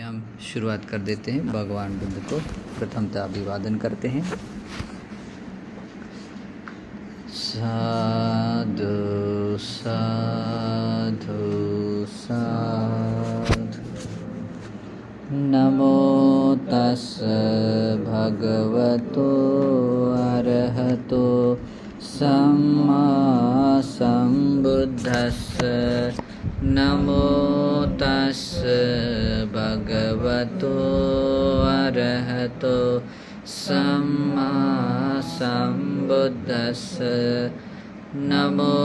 हम शुरुआत कर देते हैं। भगवान बुद्ध को प्रथमतः अभिवादन करते हैं। साधु साधु साधु। नमो तस्स भगवतो अरहतो सम्मा सम्बुद्धस्स। नमो तस्स भगवतो अरहतो सम्मा सम्बुद्धस्स। नमो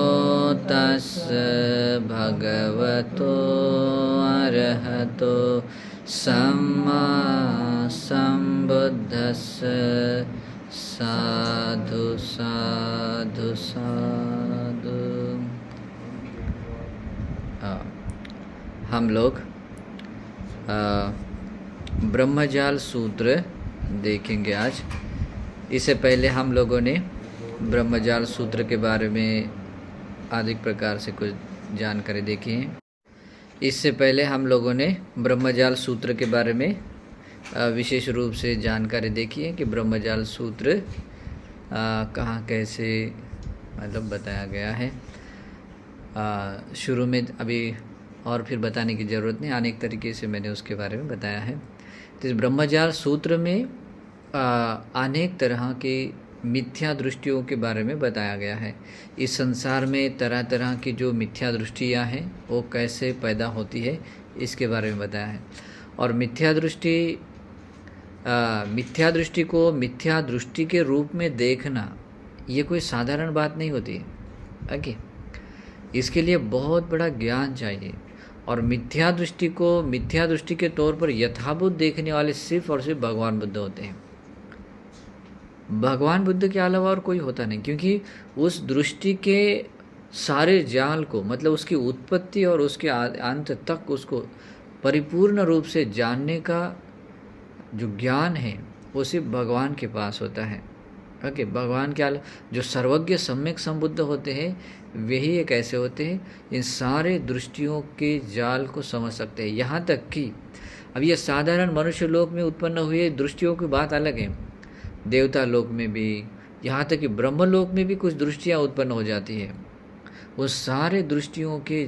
तस्स भगवतो अरहतो सम्मा सम्बुद्धस्स। साधु साधु साधु। हम लोग ब्रह्मजाल सूत्र देखेंगे आज। इससे पहले हम लोगों ने ब्रह्मजाल सूत्र के बारे में अधिक प्रकार से कुछ जानकारी देखी है। इससे पहले हम लोगों ने ब्रह्मजाल सूत्र के बारे में विशेष रूप से जानकारी देखी है कि ब्रह्मजाल सूत्र कहाँ कैसे मतलब बताया गया है। शुरू में अभी और फिर बताने की ज़रूरत नहीं, अनेक तरीके से मैंने उसके बारे में बताया है। तो इस ब्रह्मजाल सूत्र में अनेक तरह के मिथ्या दृष्टियों के बारे में बताया गया है। इस संसार में तरह तरह की जो मिथ्या दृष्टियाँ हैं वो कैसे पैदा होती है इसके बारे में बताया है। और मिथ्या दृष्टि को मिथ्या दृष्टि के रूप में देखना ये कोई साधारण बात नहीं होती है। ओके, इसके लिए बहुत बड़ा ज्ञान चाहिए। और मिथ्या दृष्टि को मिथ्या दृष्टि के तौर पर यथाभूत देखने वाले सिर्फ और सिर्फ भगवान बुद्ध होते हैं। भगवान बुद्ध के अलावा और कोई होता नहीं, क्योंकि उस दृष्टि के सारे जाल को मतलब उसकी उत्पत्ति और उसके अंत तक उसको परिपूर्ण रूप से जानने का जो ज्ञान है वो सिर्फ भगवान के पास होता है। ओके, भगवान के जो सर्वज्ञ सम्यक संबुद्ध होते हैं वही एक ऐसे होते हैं इन सारे दृष्टियों के जाल को समझ सकते हैं। यहाँ तक कि अब ये साधारण मनुष्य लोक में उत्पन्न हुए दृष्टियों की बात अलग है, देवता लोक में भी, यहाँ तक कि ब्रह्म लोक में भी कुछ दृष्टियाँ उत्पन्न हो जाती है। वो सारे दृष्टियों के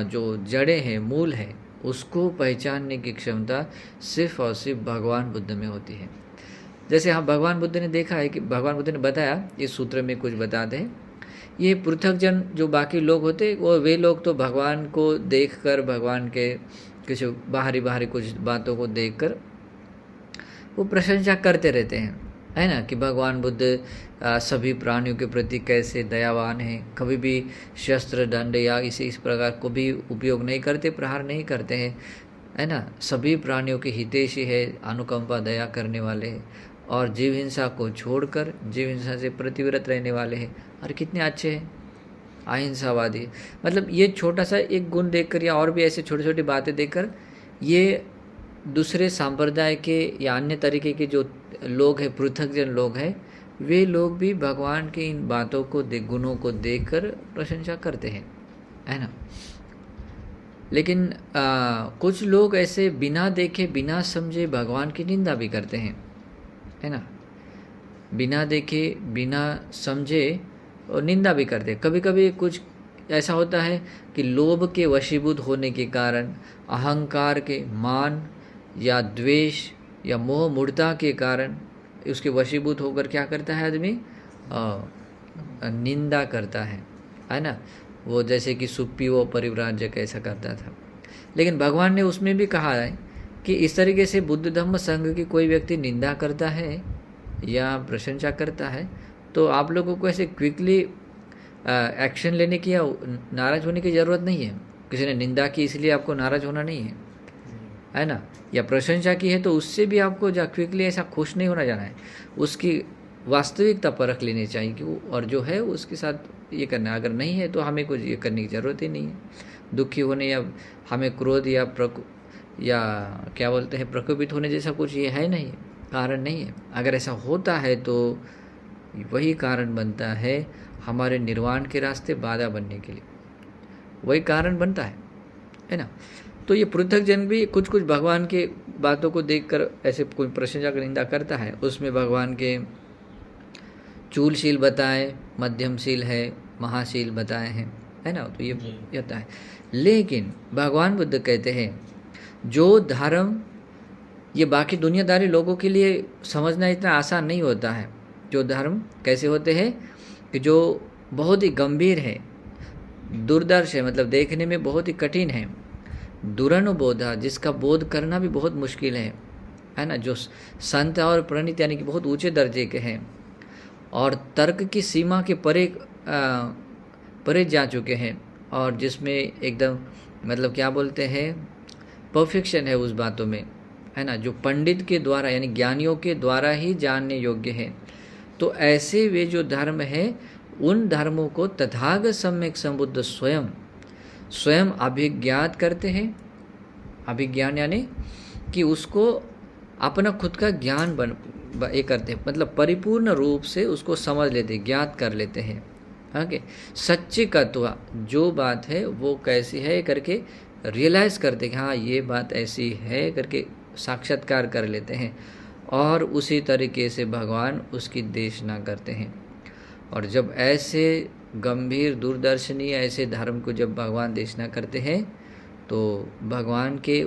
जो जड़ें हैं, मूल है, उसको पहचानने की क्षमता सिर्फ और सिर्फ भगवान बुद्ध में होती है। जैसे हाँ, भगवान बुद्ध ने देखा है कि भगवान बुद्ध ने बताया, इस सूत्र में कुछ बताते हैं, ये पृथकजन जो बाकी लोग होते वो वे लोग तो भगवान को देखकर, भगवान के किसी बाहरी कुछ बातों को देखकर वो प्रशंसा करते रहते हैं, है ना, कि भगवान बुद्ध सभी प्राणियों के प्रति कैसे दयावान हैं, कभी भी शस्त्र दंड या इस प्रकार को भी उपयोग नहीं करते, प्रहार नहीं करते हैं, है ना, सभी प्राणियों के हितैषी है, अनुकंपा दया करने वाले हैं और जीव हिंसा को छोड़कर जीव हिंसा से प्रतिव्रत रहने वाले हैं। और कितने अच्छे हैं, अहिंसावादी। मतलब ये छोटा सा एक गुण देखकर या और भी ऐसे छोटी छोटी बातें देखकर ये दूसरे संप्रदाय के या अन्य तरीके के जो लोग हैं, पृथकजन लोग हैं, वे लोग भी भगवान के इन बातों को गुणों को देखकर प्रशंसा करते हैं, है ना। लेकिन कुछ लोग ऐसे बिना देखे बिना समझे भगवान की निंदा भी करते हैं, है ना, बिना देखे बिना समझे और निंदा भी करते हैं। कभी कभी कुछ ऐसा होता है कि लोभ के वशीभूत होने के कारण, अहंकार के, मान या द्वेष या मोह मूढ़ता के कारण उसके वशीभूत होकर क्या करता है आदमी, निंदा करता है ना। वो जैसे कि सुप्पी वो परिव्राजक ऐसा करता था। लेकिन भगवान ने उसमें भी कहा है कि इस तरीके से बुद्ध धम्म संघ की कोई व्यक्ति निंदा करता है या प्रशंसा करता है तो आप लोगों को ऐसे क्विकली एक्शन लेने की या नाराज़ होने की ज़रूरत नहीं है। किसी ने निंदा की इसलिए आपको नाराज़ होना नहीं है ना, या प्रशंसा की है तो उससे भी आपको क्विकली ऐसा खुश नहीं होना जाना है। उसकी वास्तविकता परख लेनी चाहिए कि वो और जो है उसके साथ ये करना है। अगर नहीं है तो हमें कुछ ये करने की ज़रूरत ही नहीं है। दुखी होने या हमें क्रोध या क्या बोलते हैं प्रकोपित होने जैसा कुछ ये है नहीं, कारण नहीं है। अगर ऐसा होता है तो वही कारण बनता है हमारे निर्वाण के रास्ते बाधा बनने के लिए, वही कारण बनता है ना। तो ये पृथक जन भी कुछ कुछ भगवान के बातों को देखकर ऐसे कोई प्रशंसा का निंदा करता है, उसमें भगवान के चूलशील बताए, मध्यमशील है, महाशील बताए हैं, है ना, तो ये होता है। लेकिन भगवान बुद्ध कहते हैं जो धर्म ये बाकी दुनियादारी लोगों के लिए समझना इतना आसान नहीं होता है। जो धर्म कैसे होते हैं कि जो बहुत ही गंभीर है, दुर्दर्श है, मतलब देखने में बहुत ही कठिन है, दुरनुबोधा, जिसका बोध करना भी बहुत मुश्किल है ना, जो संत और प्रणीत यानी कि बहुत ऊंचे दर्जे के हैं और तर्क की सीमा के परे जा चुके हैं, और जिसमें एकदम मतलब क्या बोलते हैं परफेक्शन है उस बातों में, है ना, जो पंडित के द्वारा यानी ज्ञानियों के द्वारा ही जानने योग्य है। तो ऐसे वे जो धर्म है उन धर्मों को तथागत सम्यक संबुद्ध स्वयं अभिज्ञात करते हैं। अभिज्ञान यानी कि उसको अपना खुद का ज्ञान ये करते हैं, मतलब परिपूर्ण रूप से उसको समझ लेते, ज्ञात कर लेते हैं। ओके, सच्ची तत्व जो बात है वो कैसी है करके रियलाइज़ करते कि हाँ ये बात ऐसी है करके साक्षात्कार कर लेते हैं, और उसी तरीके से भगवान उसकी देशना करते हैं। और जब ऐसे गंभीर दूरदर्शनीय ऐसे धर्म को जब भगवान देशना करते हैं तो भगवान के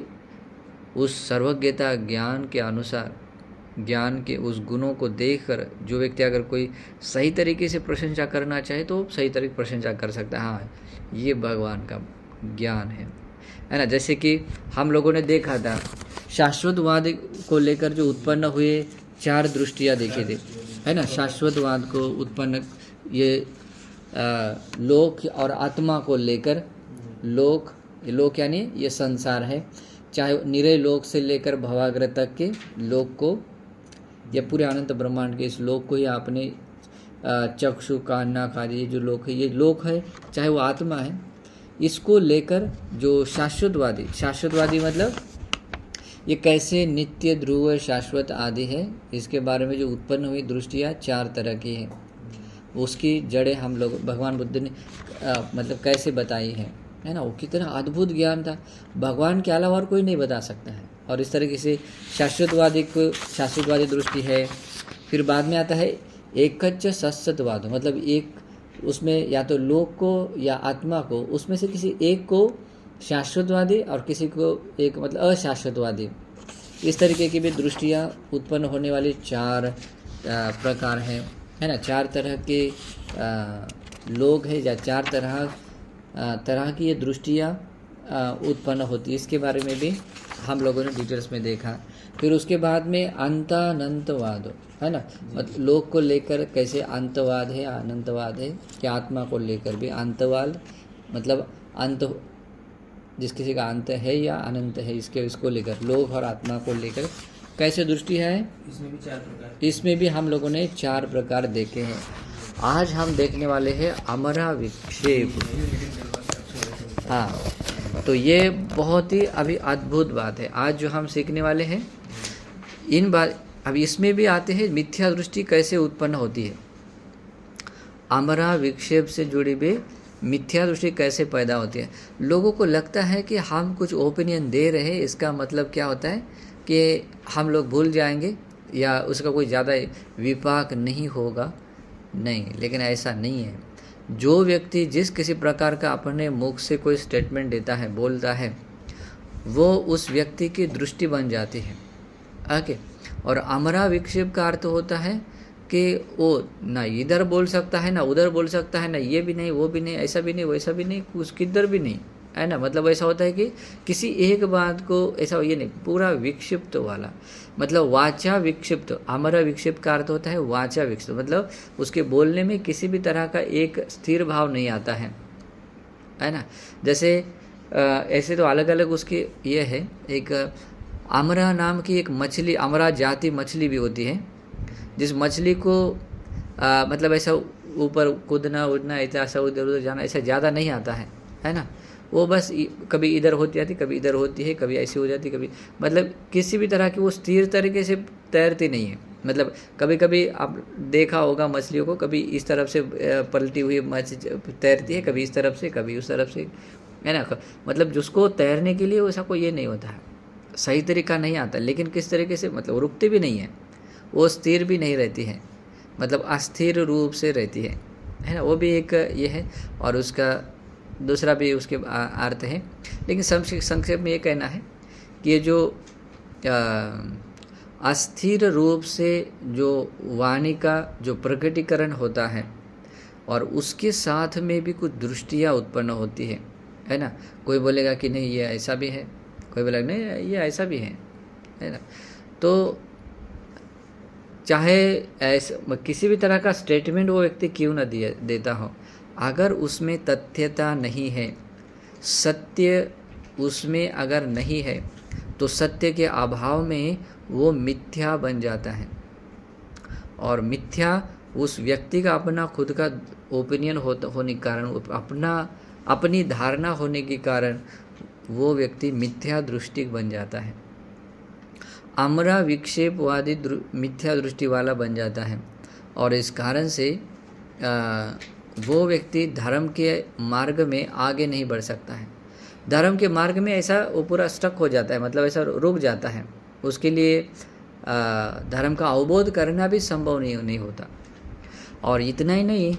उस सर्वज्ञता ज्ञान के अनुसार, ज्ञान के उस गुणों को देखकर जो व्यक्ति अगर कोई सही तरीके से प्रशंसा करना चाहे तो सही तरीके प्रशंसा कर सकता है, हाँ ये भगवान का ज्ञान है ना। जैसे कि हम लोगों ने देखा था शाश्वतवाद को लेकर जो उत्पन्न हुए 4 दृष्टियाँ देखे थे, है ना। शाश्वतवाद को उत्पन्न ये लोक और आत्मा को लेकर, लोक यानी ये संसार है, चाहे निरय लोक से लेकर भवाग्रह तक के लोक को, या पूरे अनंत ब्रह्मांड के इस लोक को, या अपने चक्षु कान नाक आदि जो लोक है, ये लोक है, चाहे वो आत्मा है, इसको लेकर जो शाश्वतवादी मतलब ये कैसे नित्य ध्रुव शाश्वत आदि है, इसके बारे में जो उत्पन्न हुई दृष्टियाँ 4 तरह की हैं, उसकी जड़ें हम लोग भगवान बुद्ध ने मतलब कैसे बताई है ना। वो कितना अद्भुत ज्ञान था, भगवान के अलावा और कोई नहीं बता सकता है। और इस तरीके से शाश्वतवादी दृष्टि है। फिर बाद में आता है एकच्च सत्सतवाद, मतलब एक उसमें या तो लोक को या आत्मा को, उसमें से किसी एक को शाश्वतवादी और किसी को एक मतलब अशाश्वतवादी। इस तरीके की भी दृष्टियाँ उत्पन्न होने वाली 4 प्रकार हैं, है ना। 4 तरह के लोग हैं, या 4 तरह की ये दृष्टियाँ उत्पन्न होती है। इसके बारे में भी हम लोगों ने डिटेल्स में देखा। फिर उसके बाद में अंतानंतवाद, है ना, मतलब लोक को लेकर कैसे अंतवाद है, अनंतवाद है, कि आत्मा को लेकर भी अंतवाद, मतलब अंत जिस किसी का अंत है या अनंत है, इसको लेकर लोक और आत्मा को लेकर कैसे दृष्टि है। इसमें भी 4 प्रकार, इसमें भी हम लोगों ने 4 प्रकार देखे हैं। आज हम देखने वाले हैं अमरा विक्षेप। हाँ, तो ये बहुत ही अभी अद्भुत बात है आज जो हम सीखने वाले हैं। इन बात अब इसमें भी आते हैं मिथ्या दृष्टि कैसे उत्पन्न होती है, अमरा विक्षेप से जुड़ी हुई मिथ्या दृष्टि कैसे पैदा होती है। लोगों को लगता है कि हम कुछ ओपिनियन दे रहे हैं, इसका मतलब क्या होता है कि हम लोग भूल जाएंगे या उसका कोई ज़्यादा विपाक नहीं होगा। नहीं, लेकिन ऐसा नहीं है। जो व्यक्ति जिस किसी प्रकार का अपने मुख से कोई स्टेटमेंट देता है, बोलता है, वो उस व्यक्ति की दृष्टि बन जाती है। ओके, और अमरा विक्षेप का अर्थ होता है कि वो ना इधर बोल सकता है ना उधर बोल सकता है, ना ये भी नहीं वो भी नहीं, ऐसा भी नहीं वैसा भी नहीं, कुछ किधर भी नहीं, है ना। मतलब ऐसा होता है कि किसी एक बात को ऐसा ये नहीं, पूरा विक्षिप्त वाला, मतलब वाचा विक्षिप्त। अमरा विक्षिप्त का अर्थ होता है वाचा विक्षिप्त, मतलब उसके बोलने में किसी भी तरह का एक स्थिर भाव नहीं आता है ना। जैसे ऐसे तो अलग अलग उसके ये है। एक अमरा नाम की एक मछली, अमरा जाति मछली भी होती है, जिस मछली को मतलब ऐसा ऊपर कूदना उड़ना, ऐसा उधर उधर जाना ऐसा ज़्यादा नहीं आता है ना। वो बस कभी इधर होती आती, कभी इधर होती है, कभी ऐसी हो जाती, कभी मतलब किसी भी तरह की वो स्थिर तरीके से तैरती नहीं है। मतलब कभी कभी आप देखा होगा मछलियों को, कभी इस तरफ से पलटी हुई मछली तैरती है, कभी इस तरफ से, कभी उस तरफ से, है ना। मतलब जिसको तैरने के लिए वैसा कोई ये नहीं होता है, सही तरीका नहीं आता, लेकिन किस तरीके से मतलब रुकती भी नहीं है, वो स्थिर भी नहीं रहती है, मतलब अस्थिर रूप से रहती है ना। वो भी एक ये है, और उसका दूसरा भी उसके अर्थ है। लेकिन संक्षेप में ये कहना है कि ये जो अस्थिर रूप से जो वाणी का जो प्रकटीकरण होता है, और उसके साथ में भी कुछ दृष्टियाँ उत्पन्न होती है ना। कोई बोलेगा कि नहीं ये ऐसा भी है, कोई बोलेगा नहीं ये ऐसा भी है ना। तो चाहे ऐसा किसी भी तरह का स्टेटमेंट वो व्यक्ति क्यों न देता हो, अगर उसमें तथ्यता नहीं है, सत्य उसमें अगर नहीं है, तो सत्य के अभाव में वो मिथ्या बन जाता है। और मिथ्या उस व्यक्ति का अपना खुद का ओपिनियन होने के कारण, अपनी धारणा होने के कारण वो व्यक्ति मिथ्या दृष्टि बन जाता है, आमरा विक्षेपवादी मिथ्या दृष्टि वाला बन जाता है। और इस कारण से वो व्यक्ति धर्म के मार्ग में आगे नहीं बढ़ सकता है। धर्म के मार्ग में ऐसा वो पूरा स्टक हो जाता है, मतलब ऐसा रुक जाता है। उसके लिए धर्म का अवबोध करना भी संभव नहीं होता। और इतना ही नहीं,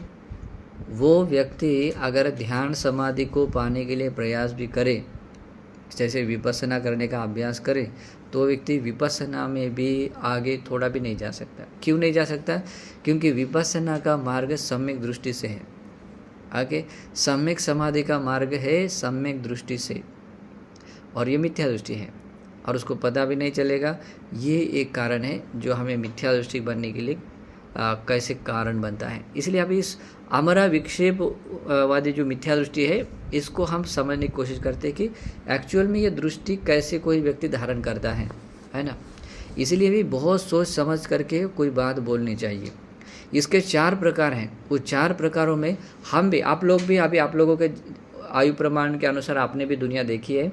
वो व्यक्ति अगर ध्यान समाधि को पाने के लिए प्रयास भी करे, जैसे विपස්සना करने का अभ्यास करे, तो व्यक्ति विपස්සना में भी आगे थोड़ा भी नहीं जा सकता। क्यों नहीं जा सकता? क्योंकि विपස්සना का मार्ग सम्यक दृष्टि से है, आगे सम्यक समाधि का मार्ग है सम्यक दृष्टि से, और ये मिथ्या दृष्टि है, और उसको पता भी नहीं चलेगा। ये एक कारण है जो हमें मिथ्या दृष्टि बनने के लिए कैसे कारण बनता है। इसलिए अभी इस अमरा विक्षेप वादी जो मिथ्या दृष्टि है, इसको हम समझने की कोशिश करते हैं कि एक्चुअल में ये दृष्टि कैसे कोई व्यक्ति धारण करता है ना। इसलिए भी बहुत सोच समझ करके कोई बात बोलनी चाहिए। इसके 4 प्रकार हैं, उस 4 प्रकारों में हम भी, आप लोग भी, अभी आप लोगों के आयु प्रमाण के अनुसार आपने भी दुनिया देखी है,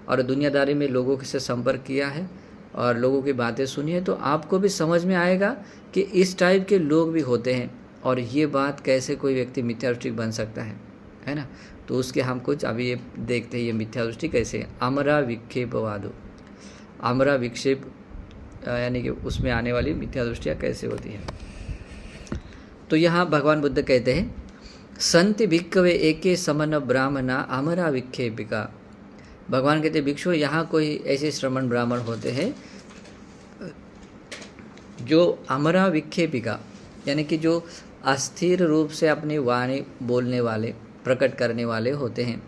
और दुनियादारी में लोगों से संपर्क किया है, और लोगों की बातें सुनी है, तो आपको भी समझ में आएगा कि इस टाइप के लोग भी होते हैं, और ये बात कैसे कोई व्यक्ति मिथ्या दृष्टि बन सकता है ना। तो उसके हम कुछ अभी ये देखते हैं, ये मिथ्या दृष्टि कैसे है। अमरा विक्षेपवादो, अमरा विक्षेप यानी कि उसमें आने वाली मिथ्या दृष्टियाँ कैसे होती है। तो यहाँ भगवान बुद्ध कहते हैं, संति भिक्खवे एके समन ब्राह्मणा अमरा विक्षेपिका। भगवान कहते भिक्षु, यहाँ कोई ऐसे श्रमण ब्राह्मण होते हैं जो अमरा विक्षेपिका, यानी कि जो अस्थिर रूप से अपनी वाणी बोलने वाले, प्रकट करने वाले होते हैं।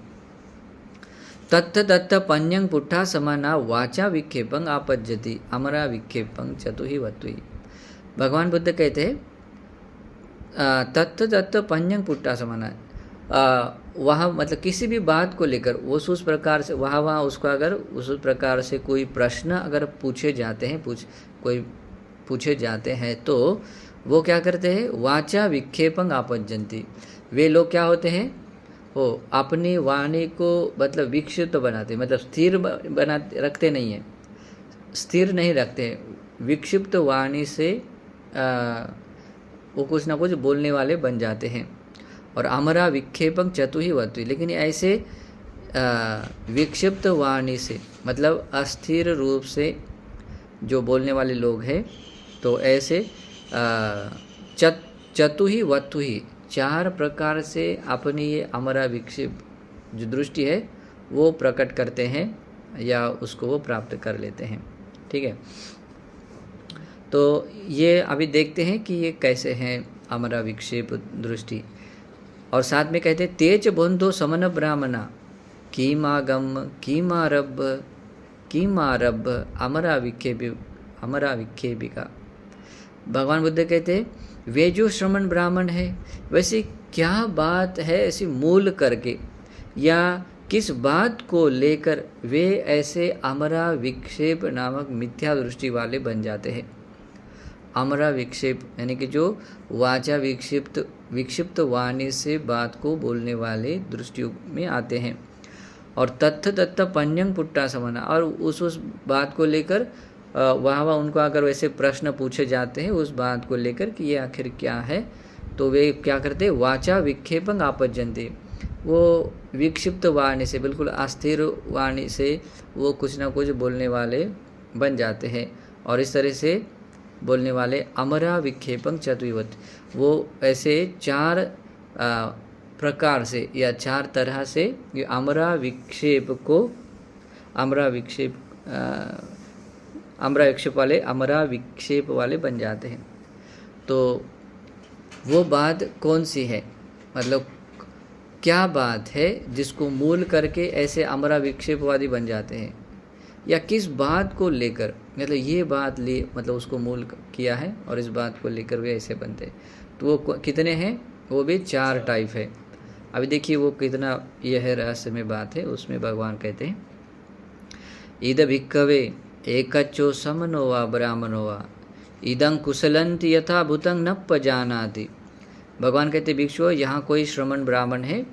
तत्थ तत्थ पन्यंग पुट्ठा समाना वाचा विक्षेपंग आपज्जति अमरा विक्षेपंग चतुहि वत्वि। भगवान बुद्ध कहते हैं तत्थ तत्थ पन्यंग पुट्ठा समाना, वहाँ मतलब किसी भी बात को लेकर उस प्रकार से वहाँ उसको अगर उस प्रकार से कोई प्रश्न अगर पूछे जाते हैं तो वो क्या करते हैं, वाचा विक्षेपंग आपज्जन्ति। वे लोग क्या होते हैं, वो अपनी वाणी को मतलब विक्षिप्त बनाते, मतलब स्थिर बना रखते नहीं है, स्थिर नहीं रखते हैं, विक्षिप्त वाणी से वो कुछ ना कुछ बोलने वाले बन जाते हैं। और अमरा विक्षेपंग चतुहि वत्वि, लेकिन ऐसे विक्षिप्त वाणी से मतलब अस्थिर रूप से जो बोलने वाले लोग हैं, तो ऐसे चतुहि वत्वि 4 प्रकार से अपनी ये अमरा विक्षेप जो दृष्टि है वो प्रकट करते हैं, या उसको वो प्राप्त कर लेते हैं। ठीक है, तो ये अभी देखते हैं कि ये कैसे हैं अमरा विक्षेप दृष्टि। और साथ में कहते हैं तेज बंधो समन ब्राह्मणा कीमागम कीमारभ अमरा विक्षेपिका। भगवान बुद्ध कहते हैं वे जो श्रमण ब्राह्मण है, वैसे क्या बात है ऐसी मूल करके, या किस बात को लेकर वे ऐसे अमरा विक्षेप नामक मिथ्या दृष्टि वाले बन जाते हैं। अमरा विक्षेप यानी कि जो वाचा विक्षिप्त वाणी से बात को बोलने वाले दृष्टियों में आते हैं। और तत्थ पन्यंग पुट्टा समाना, और उस बात को लेकर वहाँ उनको अगर वैसे प्रश्न पूछे जाते हैं उस बात को लेकर कि ये आखिर क्या है, तो वे क्या करते हैं, वाचा विक्षेपंग आपज्जन्ति, वो विक्षिप्त वाणी से, बिल्कुल अस्थिर वाणी से वो कुछ ना कुछ बोलने वाले बन जाते हैं। और इस तरह से बोलने वाले अमरा विक्षेपं चतुर्विध, वो ऐसे 4 प्रकार से या 4 तरह से ये अमरा विक्षेप वाले बन जाते हैं। तो वो बात कौन सी है, मतलब क्या बात है जिसको मूल करके ऐसे अमरा विक्षेपवादी बन जाते हैं, या किस बात को लेकर, मतलब ये बात मतलब उसको मूल किया है और इस बात को लेकर वे ऐसे बनते हैं। तो वो कितने हैं, वो भी 4 टाइप है। अभी देखिए वो कितना यह है रहस्यमय बात है। उसमें भगवान कहते हैं इद भिक्खवे एकच्चो समनो वा ब्राह्मणो वा इदं कुशलंति यथा भूतं नप्प जानाति। भगवान कहते भिक्षु, यहाँ कोई श्रमण ब्राह्मण है,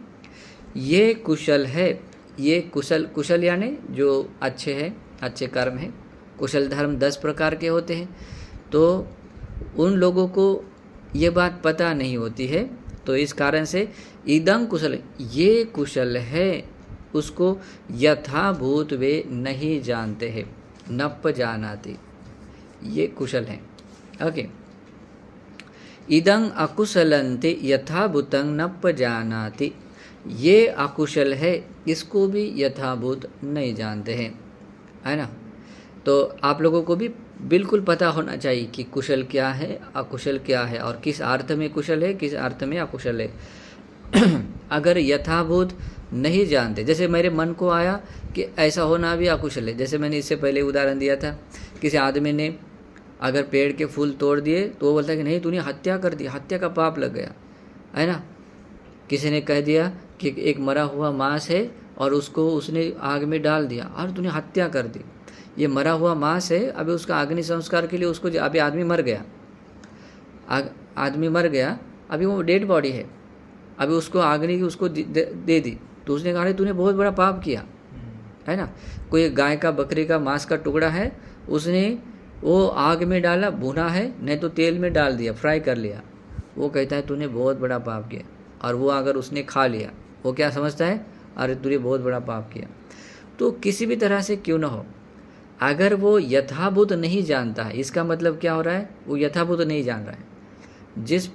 ये कुशल है, ये कुशल यानी जो अच्छे हैं, अच्छे कर्म हैं। कुशल धर्म 10 प्रकार के होते हैं। तो उन लोगों को ये बात पता नहीं होती है, तो इस कारण से इदं कुशल, ये कुशल है, उसको यथाभूत वे नहीं जानते हैं। नप्प जानाति, ये कुशल हैं। ओके, इदं अकुशलंते यथाभूतं नप्प जानाति, ये अकुशल है, इसको भी यथाभूत नहीं जानते हैं, है ना। तो आप लोगों को भी बिल्कुल पता होना चाहिए कि कुशल क्या है, अकुशल क्या है, और किस अर्थ में कुशल है, किस अर्थ में अकुशल है। अगर यथाभूत नहीं जानते, जैसे मेरे मन को आया कि ऐसा होना भी अकुशल है, जैसे मैंने इससे पहले उदाहरण दिया था, किसी आदमी ने अगर पेड़ के फूल तोड़ दिए तो वो बोलता है कि नहीं तूने हत्या कर दी, हत्या का पाप लग गया, है ना। किसी ने कह दिया कि एक मरा हुआ मांस है और उसको उसने आग में डाल दिया और तूने हत्या कर दी, ये मरा हुआ मांस है, अभी उसका अग्नि संस्कार के लिए उसको, अभी आदमी मर गया, आदमी मर गया, अभी वो डेड बॉडी है, अभी उसको अग्नि उसको दे दी, तो उसने कहा तूने बहुत बड़ा पाप किया, है ना। कोई गाय का बकरी का मांस का टुकड़ा है, उसने वो आग में डाला, भुना है, नहीं तो तेल में डाल दिया, फ्राई कर लिया, वो कहता है तूने बहुत बड़ा पाप किया। और वो अगर उसने खा लिया, वो क्या समझता है, अरे तूने बहुत बड़ा पाप किया। तो किसी भी तरह से क्यों ना हो, अगर वो यथाभूत नहीं जानता है, इसका मतलब क्या हो रहा है, वो यथाभूत नहीं जान रहा है। जिस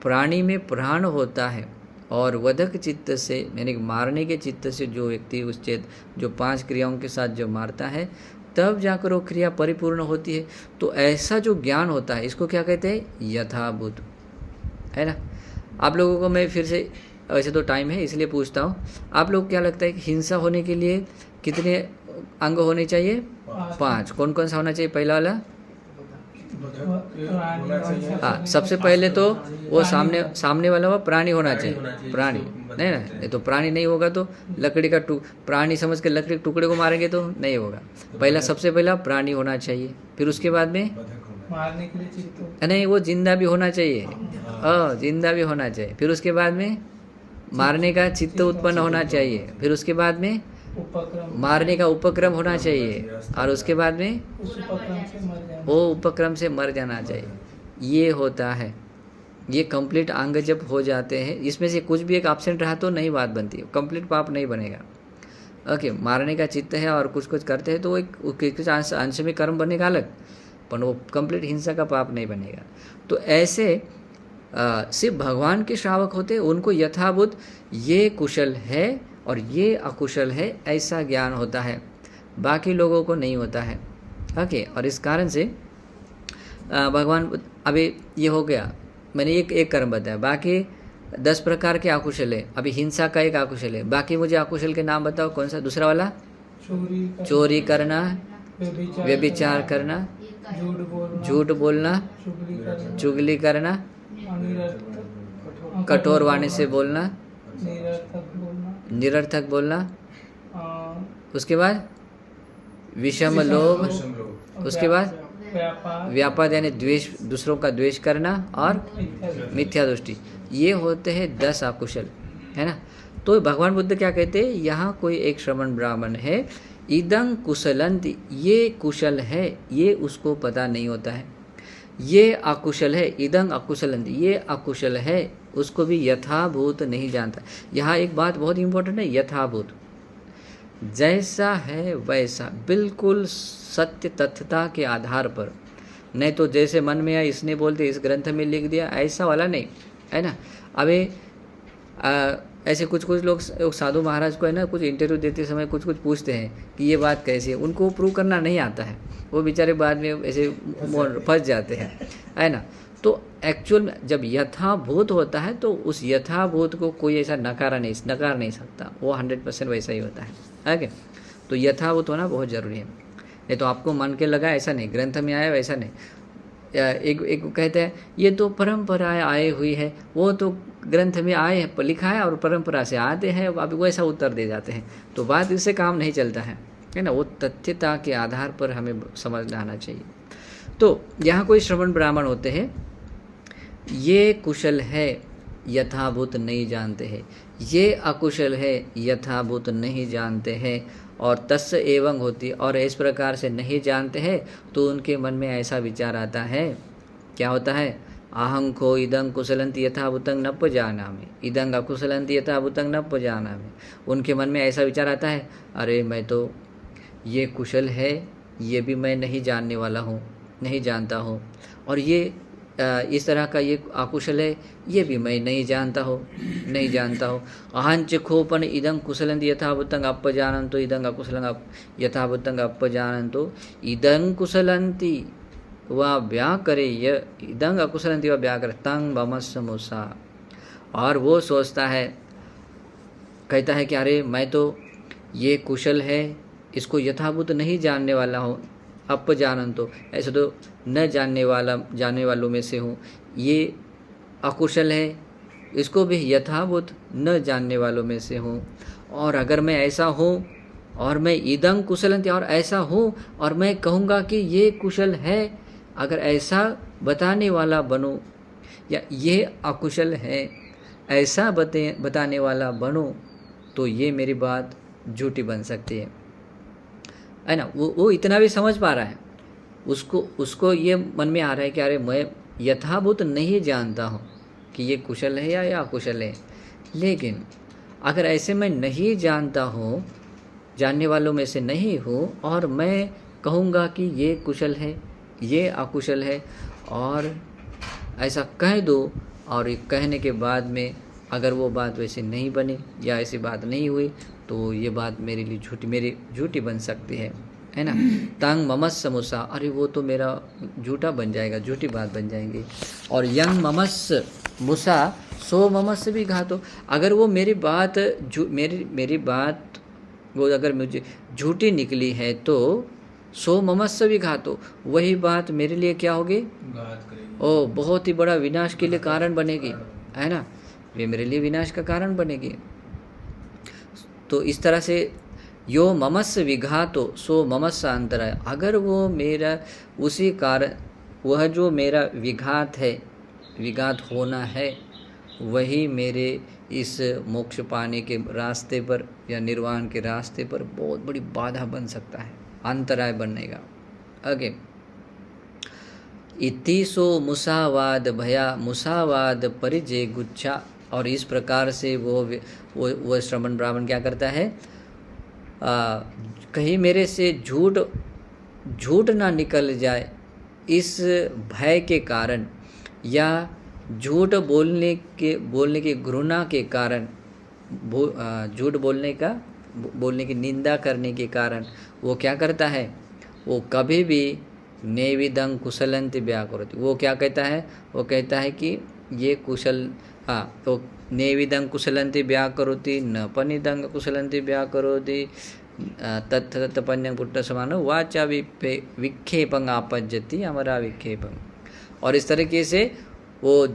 प्राणी में प्राण होता है और वधक चित्त से, यानी मारने के चित्त से जो व्यक्ति उस जो 5 क्रियाओं के साथ जो मारता है, तब जाकर वो क्रिया परिपूर्ण होती है। तो ऐसा जो ज्ञान होता है, इसको क्या कहते हैं, यथाभूत, है ना। आप लोगों को मैं फिर से, वैसे तो टाइम है इसलिए पूछता हूँ, आप लोग क्या लगता है कि हिंसा होने के लिए कितने अंग होने चाहिए, 5। कौन कौन सा होना चाहिए, पहला वाला, हाँ, सबसे पहले तो वो सामने वाला वो प्राणी होना चाहिए, प्राणी नहीं ना, नहीं तो प्राणी नहीं होगा तो लकड़ी का प्राणी समझ के लकड़ी के टुकड़े को मारेंगे तो नहीं होगा। पहला, सबसे पहला प्राणी होना चाहिए, फिर उसके बाद में मारने के लिए चित्त, नहीं वो जिंदा भी होना चाहिए, जिंदा भी होना चाहिए, फिर उसके बाद में मारने का चित्त उत्पन्न होना चाहिए, फिर उसके बाद में मारने का उपक्रम होना चाहिए, और उसके बाद में वो उपक्रम से मर जाना चाहिए। ये होता है, ये कंप्लीट अंग जब हो जाते हैं, इसमें से कुछ भी एक एब्सेंट रहा तो नहीं बात बनती, कंप्लीट पाप नहीं बनेगा। ओके, मारने का चित्त है और कुछ कुछ करते हैं तो वो एक अंश में कर्म बनेगा अलग, पर वो कंप्लीट हिंसा का पाप नहीं बनेगा। तो ऐसे सिर्फ भगवान के श्रावक होते हैं, उनको यथाभूत ये कुशल है और ये अकुशल है ऐसा ज्ञान होता है, बाकी लोगों को नहीं होता है। ओके, और इस कारण से भगवान, अभी ये हो गया, मैंने एक कर्म बताया, बाकी 10 प्रकार के अकुशल है। अभी हिंसा का एक अकुशल है, बाकी मुझे अकुशल के नाम बताओ, कौन सा दूसरा वाला, चोरी करना, व्यभिचार करना, झूठ बोलना, चुगली करना, कठोर वाणी से बोलना, निरर्थक बोलना, उसके बाद विषम लोभ, उसके बाद व्यापाद यानी द्वेष, दूसरों का द्वेष करना, और मिथ्या दृष्टि। ये होते हैं 10 अकुशल, है ना। तो भगवान बुद्ध क्या कहते हैं, यहाँ कोई एक श्रमण ब्राह्मण है, इदं कुशलंति, ये कुशल है, ये उसको पता नहीं होता है। ये अकुशल है, इदं अकुशलंति, ये अकुशल है, उसको भी यथाभूत नहीं जानता। यहाँ एक बात बहुत इंपॉर्टेंट है, यथाभूत, जैसा है वैसा, बिल्कुल सत्य तथ्यता के आधार पर, नहीं तो जैसे मन में आया इसने बोलते इस ग्रंथ में लिख दिया, ऐसा वाला नहीं है ना। अबे ऐसे कुछ लोग साधु महाराज को है ना, कुछ इंटरव्यू देते समय कुछ पूछते हैं कि ये बात कैसी है, उनको प्रूव करना नहीं आता है, वो बेचारे बाद में ऐसे फंस जाते हैं, है ना। तो एक्चुअल में जब यथाभूत होता है तो उस यथाभूत को कोई ऐसा नकार नहीं सकता, वो 100% वैसा ही होता है क्या। तो यथाभूत होना बहुत ज़रूरी है, नहीं तो आपको मन के लगा ऐसा नहीं, ग्रंथ में आया वैसा नहीं। एक कहते हैं ये तो परंपराएं आए हुई है, वो तो ग्रंथ में आए हैं, लिखा है और परंपरा से आते हैं, अब वैसा उत्तर दे जाते हैं, तो बात इससे काम नहीं चलता है ना। वो तथ्यता के आधार पर हमें समझना आना चाहिए। तो यहाँ कोई श्रवण ब्राह्मण होते हैं, ये कुशल है यथाभूत नहीं जानते हैं, ये अकुशल है यथाभूत नहीं जानते हैं, और तस्य एवं होती, और इस प्रकार से नहीं जानते हैं तो उनके मन में ऐसा विचार आता है, क्या होता है, अहं को इदं कुशलंति यथाभूतं न पजानामि, इदं अकुशलंति यथाभूतं न पजानामि। उनके मन में ऐसा विचार आता है, अरे मैं तो ये कुशल है, ये भी मैं नहीं जानने वाला हूँ, नहीं जानता हूँ, और ये इस तरह का ये अकुशल है, ये भी मैं नहीं जानता हूँ। अहंच खोपन इदं कुशलंति यथाभूतं अपजानन्तो इदं अकुशलं यथाभूतं अपजानन्तो इदं कुशलंति व व्याकरे इदं अकुशलंति व व्याकरे तं भमस्समुषा। और वो सोचता है, कहता है कि अरे मैं तो ये कुशल है, इसको यथाभूत नहीं जानने वाला हूँ, अपजानन्तो ऐसे तो न जानने वालों में से हूँ, ये अकुशल है, इसको भी यथाभूत न जानने वालों में से हूँ। और अगर मैं ऐसा हूँ और मैं इदं कुशलंति और ऐसा हूँ और मैं कहूँगा कि ये कुशल है, अगर ऐसा बताने वाला बनूँ, या ये अकुशल है ऐसा बताने वाला बनूँ, तो ये मेरी बात झूठी बन सकती है ना। वो इतना भी समझ पा रहा है, उसको ये मन में आ रहा है कि अरे मैं यथाभूत नहीं जानता हूँ कि ये कुशल है या अकुशल है, लेकिन अगर ऐसे मैं नहीं जानता हूँ, जानने वालों में से नहीं हूँ, और मैं कहूँगा कि ये कुशल है, ये अकुशल है, और ऐसा कह दो, और कहने के बाद में अगर वो बात वैसे नहीं बनी या ऐसी बात नहीं हुई, तो ये बात मेरे लिए मेरी झूठी बन सकती है ना। तंग ममस्स मुसा, अरे वो तो मेरा झूठा बन जाएगा, झूठी बात बन जाएंगी। और यंग ममस्स मुसा सो ममस्स भी घातो, अगर वो मेरी बात वो अगर मुझे झूठी निकली है तो सो ममस्स भी घातो, वही बात मेरे लिए क्या होगी, ओ बहुत ही बड़ा विनाश के लिए कारण बनेगी, है ना, ये मेरे लिए विनाश का कारण बनेगी। तो इस तरह से यो ममस्स विघातो सो ममस्स अंतराय, अगर वो मेरा उसी कारण, वह जो मेरा विघात है, विघात होना है, वही मेरे इस मोक्ष पाने के रास्ते पर या निर्वाण के रास्ते पर बहुत बड़ी बाधा बन सकता है, अंतराय बनेगा। आगे इति सो मुसावाद भया मुसावाद परिजय गुच्छा, और इस प्रकार से वो श्रमण ब्राह्मण क्या करता है, कहीं मेरे से झूठ ना निकल जाए इस भय के कारण, या झूठ बोलने की घृणा के कारण, झूठ बोलने की निंदा करने के कारण वो क्या करता है, वो कभी भी नेविदं कुशलंति व्याकरोति, वो क्या कहता है, वो कहता है कि ये कुशल, तो नेविदं कुशलंति व्याकरोति न पनिदं कुशलंति व्याकरोति तत्तपन्यं पुट्ट समान वाचा विक्षेपं आपज्जति अमरा विक्षेपं। और इस तरीके से वो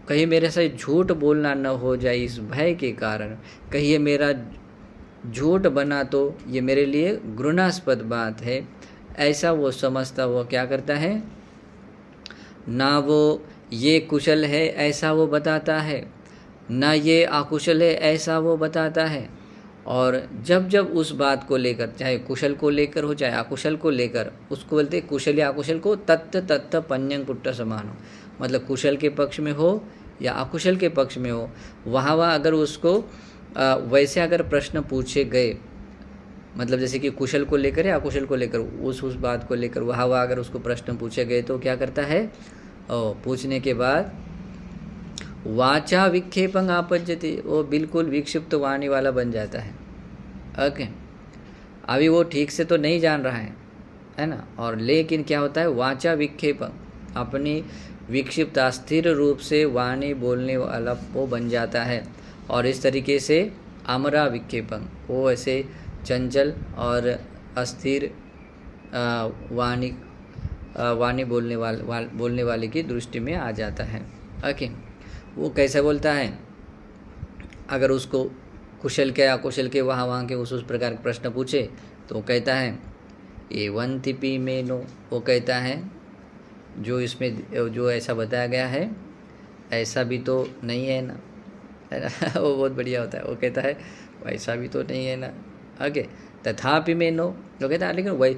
कहीं मेरे से झूठ बोलना न हो जाए इस भय के कारण, कहीं ये मेरा झूठ बना तो ये मेरे लिए घृणास्पद बात है, ऐसा वो समझता, वो क्या करता है, ना वो ये कुशल है ऐसा वो बताता है, ना ये अकुशल है ऐसा वो बताता है। और जब उस बात को लेकर, चाहे कुशल को लेकर हो चाहे अकुशल को लेकर, उसको बोलते कुशल या अकुशल को तत्त पन्यं पुट्ट समान हो, मतलब कुशल के पक्ष में हो या अकुशल के पक्ष में हो, वहाँ अगर उसको वैसे अगर प्रश्न पूछे गए, मतलब जैसे कि कुशल को लेकर या अकुशल को लेकर, उस बात को लेकर वहाँ अगर उसको प्रश्न पूछे गए तो क्या करता है, पूछने के बाद वाचा विक्षेपं आपज्यते, वो बिल्कुल विक्षिप्त वाणी वाला बन जाता है। ओके, अभी वो ठीक से तो नहीं जान रहा है ना, और लेकिन क्या होता है, वाचा विक्षेपं, अपनी विक्षिप्त अस्थिर रूप से वाणी बोलने वाला वो बन जाता है। और इस तरीके से अमरा विक्षेपं, वो ऐसे चंचल और अस्थिर वाणी बोलने वाले की दृष्टि में आ जाता है। ओके, वो कैसे बोलता है, अगर उसको कुशल के अकुशल के वहाँ के उस प्रकार के प्रश्न पूछे तो कहता है एवं तिपी में नो, वो कहता है जो इसमें जो ऐसा बताया गया है ऐसा भी तो नहीं है ना, है ना। वो बहुत बढ़िया होता है, वो कहता है वैसा भी तो नहीं है ना। ओके, तथापि में नो, वो कहता है लेकिन वही,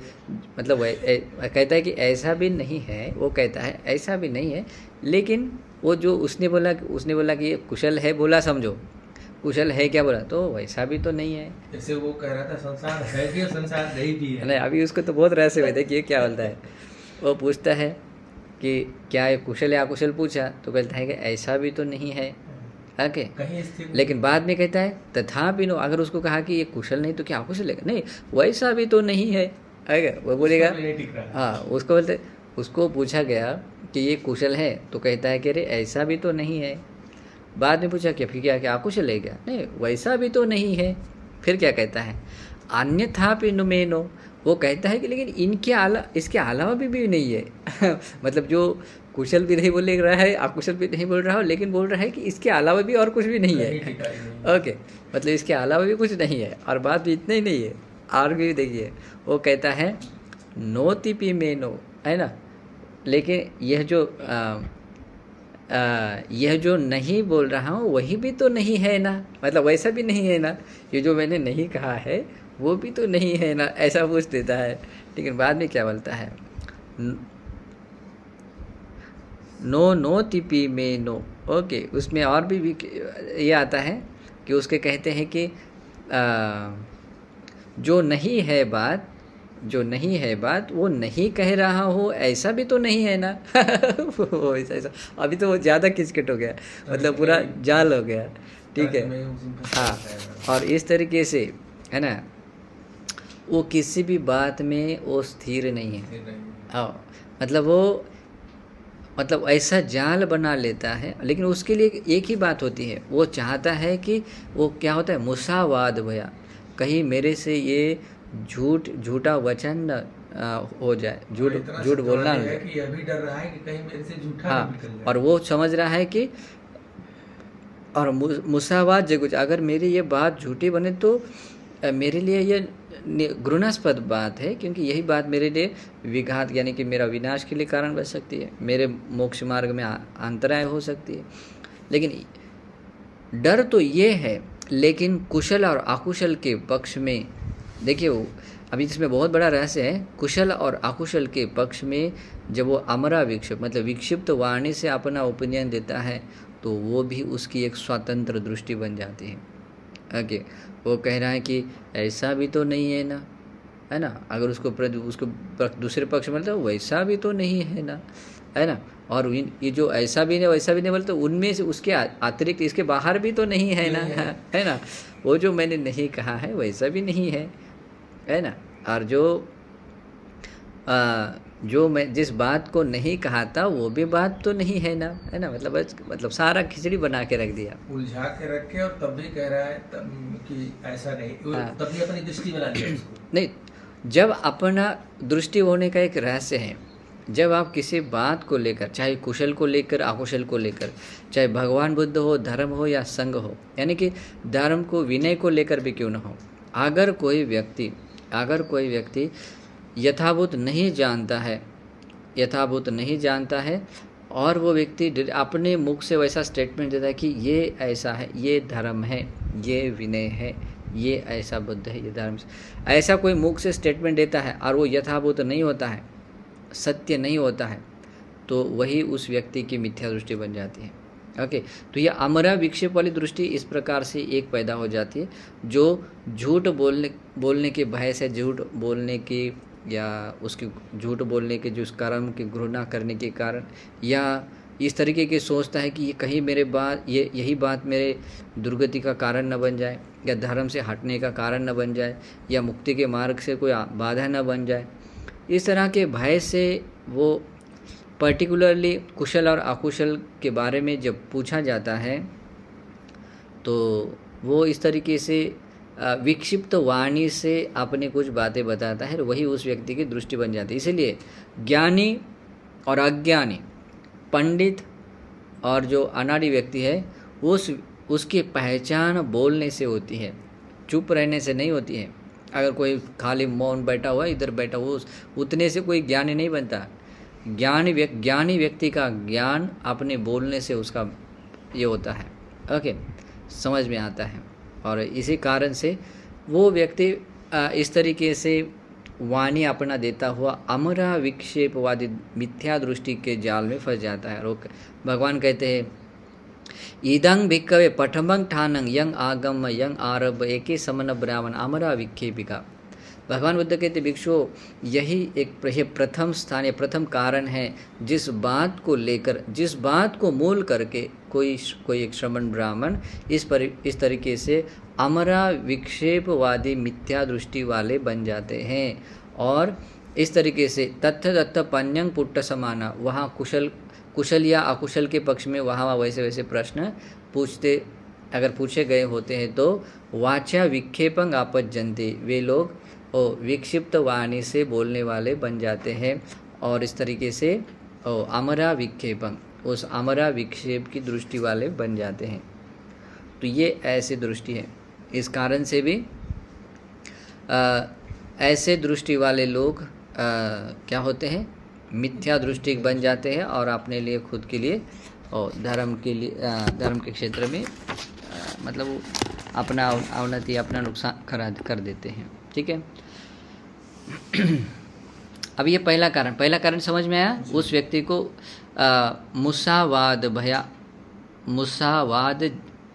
मतलब कहता है कि ऐसा भी नहीं है, वो कहता है ऐसा भी नहीं है, लेकिन वो जो उसने बोला कि ये कुशल है बोला, समझो कुशल है क्या बोला, तो वैसा भी तो नहीं है। जैसे वो कह रहा था संसार है भी और संसार नहीं भी है। नहीं, अभी उसको तो बहुत रहस्य हुए, देखिए क्या बोलता है। वो पूछता है कि क्या है कुशल या अकुशल पूछा, तो कहता है कि ऐसा भी तो नहीं है। ओके, लेकिन बाद में कहता है तथापि नो, अगर उसको कहा कि ये कुशल नहीं तो क्या अकुशल है, नहीं वैसा भी तो नहीं है, वो बोलेगा। हाँ, उसको बोलते, उसको पूछा गया कि ये कुशल है तो कहता है कि अरे ऐसा भी तो नहीं है। बाद में पूछा कि फिर क्या अकुशल है क्या, नहीं वैसा भी तो नहीं है। फिर क्या कहता है, अन्यथापि नुमेनो, वो कहता है कि लेकिन इसके अलावा भी नहीं है। मतलब जो कुशल भी नहीं बोल रहा है, अकुशल भी नहीं बोल रहा हो, लेकिन बोल रहा है कि इसके अलावा भी और कुछ भी नहीं है। ओके, मतलब इसके अलावा भी कुछ नहीं है, और बात भी इतना ही नहीं है, और भी देखिए वो कहता है नोतिपि में नो, है ना। लेकिन यह जो नहीं बोल रहा हूँ वही भी तो नहीं है ना, मतलब वैसा भी नहीं है ना, ये जो मैंने नहीं कहा है वो भी तो नहीं है ना, ऐसा पूछ देता है। लेकिन बाद में क्या बोलता है, नो तिपी में नो। ओके, उसमें और भी ये आता है कि उसके कहते हैं कि जो नहीं है बात वो नहीं कह रहा हो ऐसा भी तो नहीं है ना। वो ऐसा अभी तो वो ज़्यादा किचकिट हो गया, मतलब पूरा जाल हो गया। ठीक है, हाँ, और इस तरीके से है ना, वो किसी भी बात में वो स्थिर नहीं है। हाँ, मतलब ऐसा जाल बना लेता है, लेकिन उसके लिए एक ही बात होती है, वो चाहता है कि वो क्या होता है, मुसावाद भया, कहीं मेरे से ये झूठा वचन हो जाए, झूठ बोलना है कि अभी डर रहा है कि कहीं मेरे से झूठा हाँ, निकल जाए। और वो समझ रहा है कि और मुसावाद जो कुछ, अगर मेरी ये बात झूठी बने तो मेरे लिए ये घृणास्पद बात है, क्योंकि यही बात मेरे लिए विघात यानी कि मेरा विनाश के लिए कारण बन सकती है, मेरे मोक्ष मार्ग में अंतराय हो सकती है। लेकिन डर तो ये है, लेकिन कुशल और अकुशल के पक्ष में देखिए, अभी इसमें बहुत बड़ा रहस्य है। कुशल और अकुशल के पक्ष में जब वो अमरा विक्षिप्त, मतलब विक्षिप्त वाणी से अपना ओपिनियन देता है, तो वो भी उसकी एक स्वतंत्र दृष्टि बन जाती है। ओके, वो कह रहा है कि ऐसा भी तो नहीं है ना, है ना। अगर उसको दूसरे पक्ष में बोलता है वैसा भी तो नहीं है ना, है ना। और ये जो ऐसा भी नहीं वैसा भी नहीं बोलते, उनमें से उसके अतिरिक्त इसके बाहर भी तो नहीं है ना, है ना। वो जो मैंने नहीं कहा है वैसा भी नहीं है ना। और जो मैं जिस बात को नहीं कहा था वो भी बात तो नहीं है ना, है ना। मतलब सारा खिचड़ी बना के रख दिया, उलझा के रख के, और तब भी कह रहा है कि ऐसा नहीं। हाँ। तब भी अपनी दृष्टि बना लिया उसको। नहीं, जब अपना दृष्टि होने का एक रहस्य है, जब आप किसी बात को लेकर, चाहे कुशल को लेकर अकुशल को लेकर, चाहे भगवान बुद्ध हो, धर्म हो या संघ हो, यानी कि धर्म को विनय को लेकर भी क्यों न हो, अगर कोई व्यक्ति यथाभूत नहीं जानता है और वो व्यक्ति अपने मुख से वैसा स्टेटमेंट देता है कि ये ऐसा है, ये धर्म है, ये विनय है, ये ऐसा बुद्ध है, ये धर्म से, ऐसा कोई मुख से स्टेटमेंट देता है और वो यथाभूत नहीं होता है, सत्य नहीं होता है, तो वही उस व्यक्ति की मिथ्या दृष्टि बन जाती है। ओके, तो ये अमरा विक्षेप वाली दृष्टि इस प्रकार से एक पैदा हो जाती है, जो झूठ बोलने के भय से, झूठ बोलने की या उसके झूठ बोलने के जो उस कर्म की घृणा करने के कारण, या इस तरीके की सोचता है कि ये कहीं मेरे बात यही बात मेरे दुर्गति का कारण न बन जाए, या धर्म से हटने का कारण न बन जाए, या मुक्ति के मार्ग से कोई बाधा न बन जाए। इस तरह के भय से वो पर्टिकुलरली कुशल और अकुशल के बारे में जब पूछा जाता है तो वो इस तरीके से विक्षिप्त वाणी से अपने कुछ बातें बताता है, वही उस व्यक्ति की दृष्टि बन जाती है। इसीलिए ज्ञानी और अज्ञानी, पंडित और जो अनाड़ी व्यक्ति है, उसकी पहचान बोलने से होती है, चुप रहने से नहीं होती है। अगर कोई खाली मौन बैठा हुआ, इधर बैठा हुआ, उतने से कोई ज्ञानी नहीं बनता। ज्ञानी व्यक्ति का ज्ञान अपने बोलने से उसका ये होता है। ओके, समझ में आता है। और इसी कारण से वो व्यक्ति इस तरीके से वाणी अपना देता हुआ अमरा विक्षेपवादी मिथ्या दृष्टि के जाल में फंस जाता है। और भगवान कहते हैं, ईदंग भिक्कवे पठमंग ठानंग यंग आगम यंग आरभ एके समन ब्राह्मण अमरा विक्षेपिका। भगवान बुद्ध कहते, भिक्षु यही एक प्रथम स्थान या प्रथम कारण है जिस बात को लेकर, जिस बात को मूल करके कोई एक श्रमण ब्राह्मण इस तरीके से अमरा विक्षेपवादी मिथ्या दृष्टि वाले बन जाते हैं। और इस तरीके से तथ्य तथ्य पन्यंग पुट्ट समाना, वहाँ कुशल या अकुशल के पक्ष में वहाँ वैसे प्रश्न अगर पूछे गए होते हैं तो वाचा विक्षेपंग आपज्जन्ते, वे लोग विक्षिप्त वाणी से बोलने वाले बन जाते हैं। और इस तरीके से अमरा विक्षेपंग, उस अमरा विक्षेप की दृष्टि वाले बन जाते हैं। तो ये ऐसी दृष्टि है। इस कारण से भी ऐसे दृष्टि वाले लोग क्या होते हैं, मिथ्या दृष्टि बन जाते हैं और अपने लिए खुद के लिए और धर्म के क्षेत्र में मतलब अपना अवनति, अपना नुकसान कर देते हैं। ठीक है। अब ये पहला कारण समझ में आया। उस व्यक्ति को मुसावाद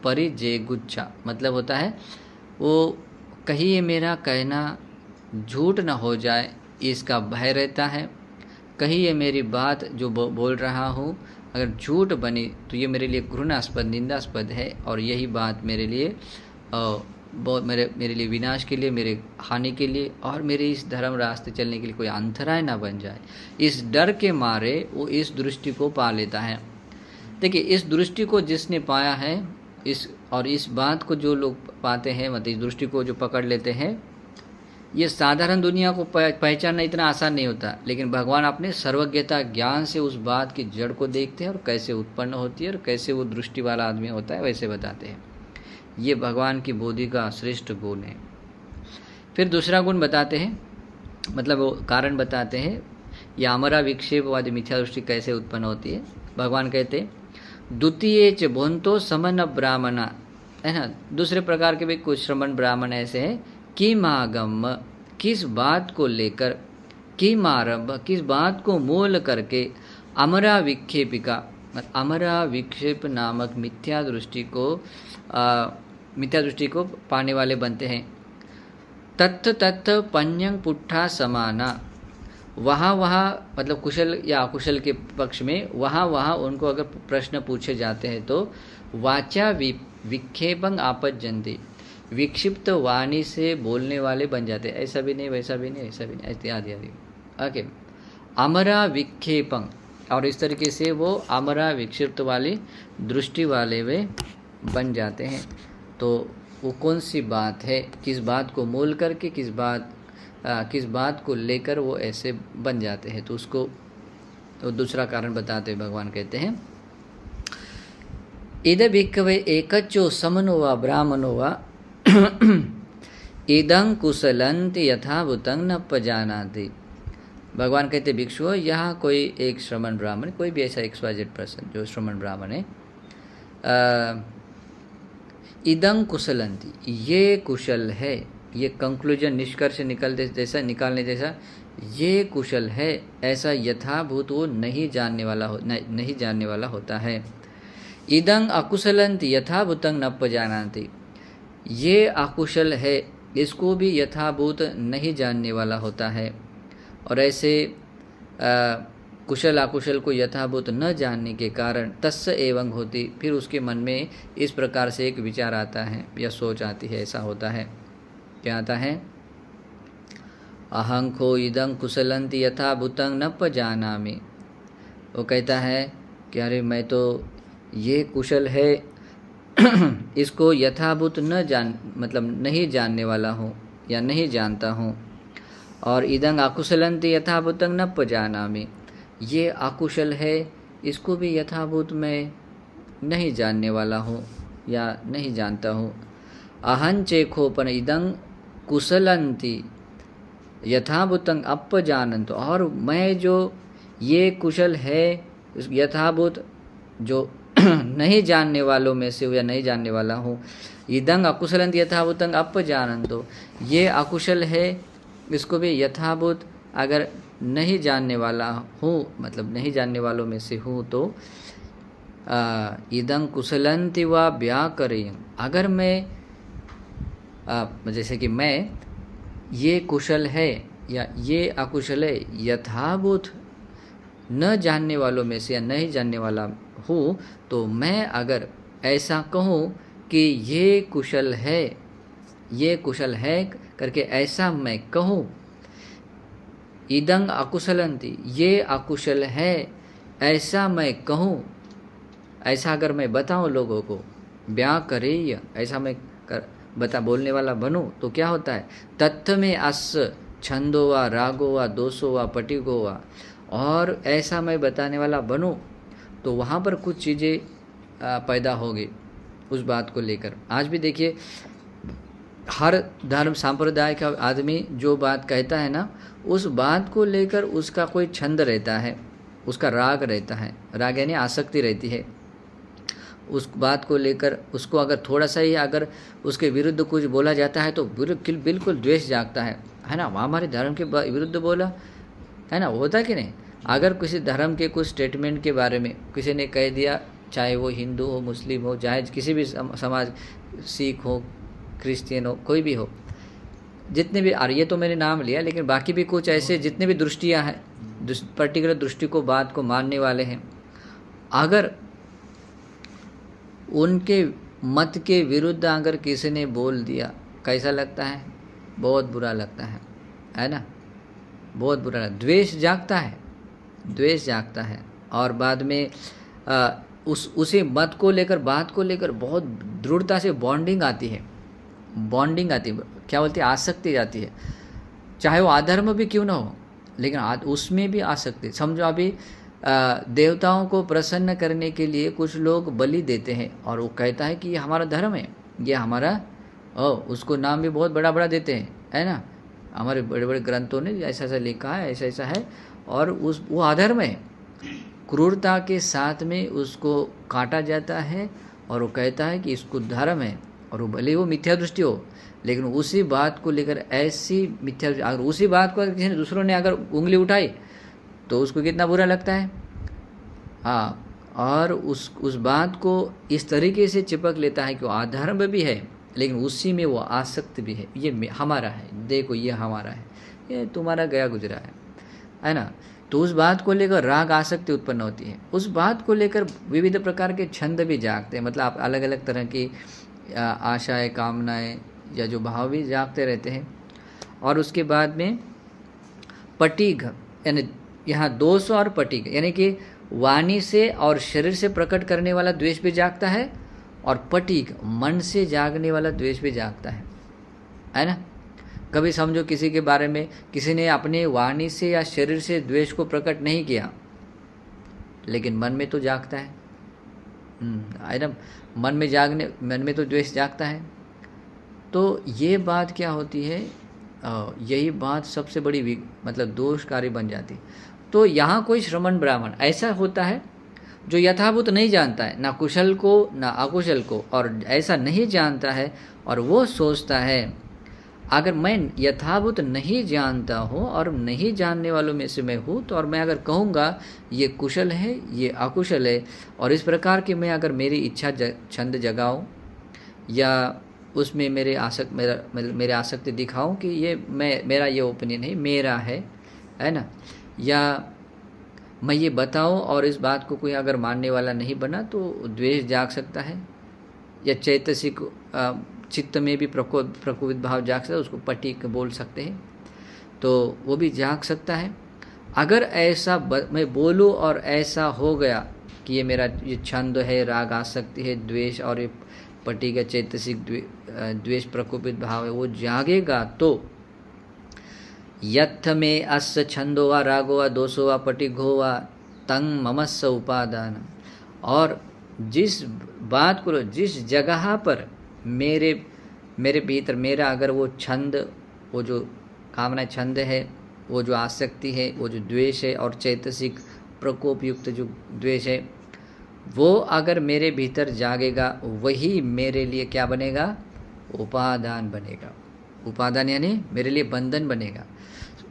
परिजेगुच्छा मतलब होता है वो कहीं ये मेरा कहना झूठ न हो जाए, इसका भय रहता है। कहीं ये मेरी बात जो बोल रहा हूँ अगर झूठ बनी तो ये मेरे लिए घृणास्पद, निंदास्पद है, और यही बात मेरे लिए मेरे लिए विनाश के लिए, मेरे हानि के लिए और मेरे इस धर्म रास्ते चलने के लिए कोई अंतराय ना बन जाए। इस डर के मारे वो इस दृष्टि को पा लेता है। देखिए, इस दृष्टि को जिसने पाया है, इस बात को जो लोग पाते हैं, मतलब इस दृष्टि को जो पकड़ लेते हैं, ये साधारण दुनिया को पहचानना इतना आसान नहीं होता। लेकिन भगवान अपने सर्वज्ञता ज्ञान से उस बात की जड़ को देखते हैं और कैसे उत्पन्न होती है और कैसे वो दृष्टि वाला आदमी होता है, वैसे बताते हैं। ये भगवान की बुद्धि का श्रेष्ठ गुण है। फिर दूसरा गुण बताते हैं, मतलब वो कारण बताते हैं, ये अमरा विक्षेपवादी मिथ्या दृष्टि कैसे उत्पन्न होती है। भगवान कहते हैं, द्वितीय च भोंतो समन ब्राह्मणा, है ना। दूसरे प्रकार के भी कुछ श्रमण ब्राह्मण ऐसे हैं, किमागम, किस बात को लेकर, किमारंभ, किस बात को मूल करके, अमरा विक्षेपिका, अमरा विक्षेप नामक मिथ्या दृष्टि को पाने वाले बनते हैं। तत्थ पन्यंग पुट्ठा समाना, वहाँ मतलब कुशल या अकुशल के पक्ष में वहाँ उनको अगर प्रश्न पूछे जाते हैं तो वाचा विक्षेपंग आपज्जन्ते, विक्षिप्त वाणी से बोलने वाले बन जाते हैं। ऐसा भी नहीं, वैसा भी नहीं, ऐसा भी नहीं, इत्यादि आदि। ओके, अमरा विक्षेपंग, और इस तरीके से वो अमरा विक्षिप्त वाली दृष्टि वाले वे बन जाते हैं। तो वो कौन सी बात है, किस बात को मूल करके, किस बात को लेकर वो ऐसे बन जाते हैं, तो उसको तो दूसरा कारण बताते हैं। भगवान कहते हैं, इद भिक्खवे एकच्चो समनो वा ब्राह्मणो वा इदं कुशलन्ति यथाभूतं न पजानाति। भगवान कहते, भिक्षु, यहाँ कोई एक श्रमण ब्राह्मण, कोई भी ऐसा XYZ पर्सन जो श्रमण ब्राह्मण है, इदं कुशलन्ति, ये कुशल है, ये कंक्लूजन, निष्कर्ष निकालने जैसा ये कुशल है, ऐसा यथाभूत वो नहीं जानने वाला होता है। इदं अकुशलंति यथाभूतं न पजानाति, ये अकुशल है इसको भी यथाभूत नहीं जानने वाला होता है। और ऐसे कुशल अकुशल को यथाभूत न जानने के कारण तस्य एवं होती, फिर उसके मन में इस प्रकार से एक विचार आता है या सोच आती है। ऐसा होता है, क्या आता है? अहंखो इदं कुशलंति यथाभूतं न पजानामि। वो कहता है कि अरे मैं तो ये कुशल है इसको यथाभूत न जान मतलब नहीं जानने वाला हूँ या नहीं जानता हूँ। और इदं अकुशलंति यथाभूतं न पजानामि, ये अकुशल है इसको भी यथाभूत मैं नहीं जानने वाला हूँ या नहीं जानता हूँ। अहं चेखोपन इदं कुशलंति यथाभूतं अपजानन्तु, और मैं जो ये कुशल है यथाभूत जो नहीं जानने वालों में से या नहीं जानने वाला हूँ। इदं अकुशलंति यथाभूतं अपजानन्तु, ये अकुशल है इसको भी यथाभूत अगर नहीं जानने वाला हूँ, मतलब नहीं जानने वालों में से हूँ, तो इदं कुशलंति वा व्याकरेयं, अगर मैं जैसे कि मैं ये कुशल है या ये अकुशल है यथाभूत न जानने वालों में से या नहीं जानने वाला हूँ, तो मैं अगर ऐसा कहूँ कि ये कुशल है करके ऐसा मैं कहूँ, इदं अकुशलंति, ये अकुशल है ऐसा मैं कहूँ, ऐसा अगर मैं बताऊँ लोगों को, व्याकरेय, ऐसा मैं बोलने वाला बनूँ, तो क्या होता है? तत्व में अस्य छंदो वा रागो वा दोषो वा पटिगो वा, और ऐसा मैं बताने वाला बनूँ तो वहाँ पर कुछ चीज़ें पैदा होगी उस बात को लेकर। आज भी देखिए हर धर्म सांप्रदाय का आदमी जो बात कहता है ना, उस बात को लेकर उसका कोई छंद रहता है, उसका राग रहता है, राग यानी आसक्ति रहती है उस बात को लेकर। उसको अगर थोड़ा सा ही अगर उसके विरुद्ध कुछ बोला जाता है तो बिल्कुल द्वेष जागता है ना। वहाँ हमारे धर्म के विरुद्ध बोला है ना, होता कि नहीं? अगर किसी धर्म के कुछ स्टेटमेंट के बारे में किसी ने कह दिया, चाहे वो हिंदू हो, मुस्लिम हो, चाहे किसी भी समाज, सिख हो, क्रिश्चियन हो, कोई भी हो, जितने भी, और ये तो मैंने नाम लिया, लेकिन बाकी भी कुछ ऐसे जितने भी दृष्टियाँ हैं, पर्टिकुलर दृष्टि को, बात को मानने वाले हैं, अगर उनके मत के विरुद्ध अगर किसी ने बोल दिया, कैसा लगता है? बहुत बुरा लगता है ना, बहुत बुरा, द्वेष जागता है। और बाद में उसी मत को लेकर, बात को लेकर बहुत दृढ़ता से बॉन्डिंग आती है, क्या बोलते हैं, आसक्ति आती है, चाहे वो अधर्म भी क्यों ना हो, लेकिन उसमें भी आसक्ति। समझो अभी देवताओं को प्रसन्न करने के लिए कुछ लोग बलि देते हैं और वो कहता है कि ये हमारा धर्म है, ये हमारा, उसको नाम भी बहुत बड़ा बड़ा देते हैं, है ना, हमारे बड़े बड़े ग्रंथों ने ऐसा ऐसा लिखा है, ऐसा ऐसा है, और वो अधर्म है, क्रूरता के साथ में उसको काटा जाता है और वो कहता है कि इसको धर्म है, और वो भले वो मिथ्या दृष्टि हो, लेकिन उसी बात को लेकर ऐसी मिथ्या, अगर उसी बात को किसी ने दूसरों ने अगर उंगली उठाई तो उसको कितना बुरा लगता है। हाँ, और उस बात को इस तरीके से चिपक लेता है कि वो अधर्म भी है, लेकिन उसी में वो आसक्त भी है, ये हमारा है, देखो ये हमारा है, ये तुम्हारा गया गुजरा है ना। तो उस बात को लेकर राग आसक्ति उत्पन्न होती है, उस बात को लेकर विविध प्रकार के छंद भी जागते हैं, मतलब आप अलग अलग तरह की आशाएं, कामनाएं या जो भाव भी जागते रहते हैं। और उसके बाद में पटीघ, यानी यहाँ दोष और पटीघ, यानी कि वाणी से और शरीर से प्रकट करने वाला द्वेष भी जागता है, और पटीघ मन से जागने वाला द्वेष भी जागता है ना। कभी समझो किसी के बारे में किसी ने अपने वाणी से या शरीर से द्वेष को प्रकट नहीं किया, लेकिन मन में तो जागता है ना, मन में तो द्वेष जागता है। तो ये बात क्या होती है, यही बात सबसे बड़ी मतलब दोषकारी बन जाती। तो यहाँ कोई श्रमण ब्राह्मण ऐसा होता है जो यथाभूत नहीं जानता है, ना कुशल को ना अकुशल को, और ऐसा नहीं जानता है, और वो सोचता है अगर मैं यथाभूत नहीं जानता हूँ और नहीं जानने वालों में से मैं हूँ, तो और मैं अगर कहूँगा ये कुशल है, ये अकुशल है, और इस प्रकार की मैं अगर मेरी इच्छा छंद जगाऊँ या उसमें मेरे आसक्ति दिखाऊं कि ये मेरा ये ओपिनियन है, मेरा है ना, या मैं ये बताऊं और इस बात को कोई अगर मानने वाला नहीं बना तो द्वेष जाग सकता है, या चैतसिक चित्त में भी प्रकोपित भाव जाग सकता है, उसको पटीक बोल सकते हैं, तो वो भी जाग सकता है। अगर ऐसा मैं बोलूं और ऐसा हो गया कि ये मेरा ये छंद है, राग आसक्ति है, द्वेष और ये पटी का चैतसिक द्वेष प्रकोपित भाव है, वो जागेगा, तो यत्थ में अस्य छंदो वा रागो वा दोषो वा पटिघो वा तंग ममस्स उपादान। और जिस बात को, जिस जगह पर मेरे भीतर मेरा अगर वो छंद, वो जो कामना छंद है, वो जो आसक्ति है, वो जो द्वेष है और चैतसिक प्रकोप युक्त जो द्वेष है, वो अगर मेरे भीतर जागेगा, वही मेरे लिए क्या बनेगा? उपादान बनेगा। उपादान यानी मेरे लिए बंधन बनेगा।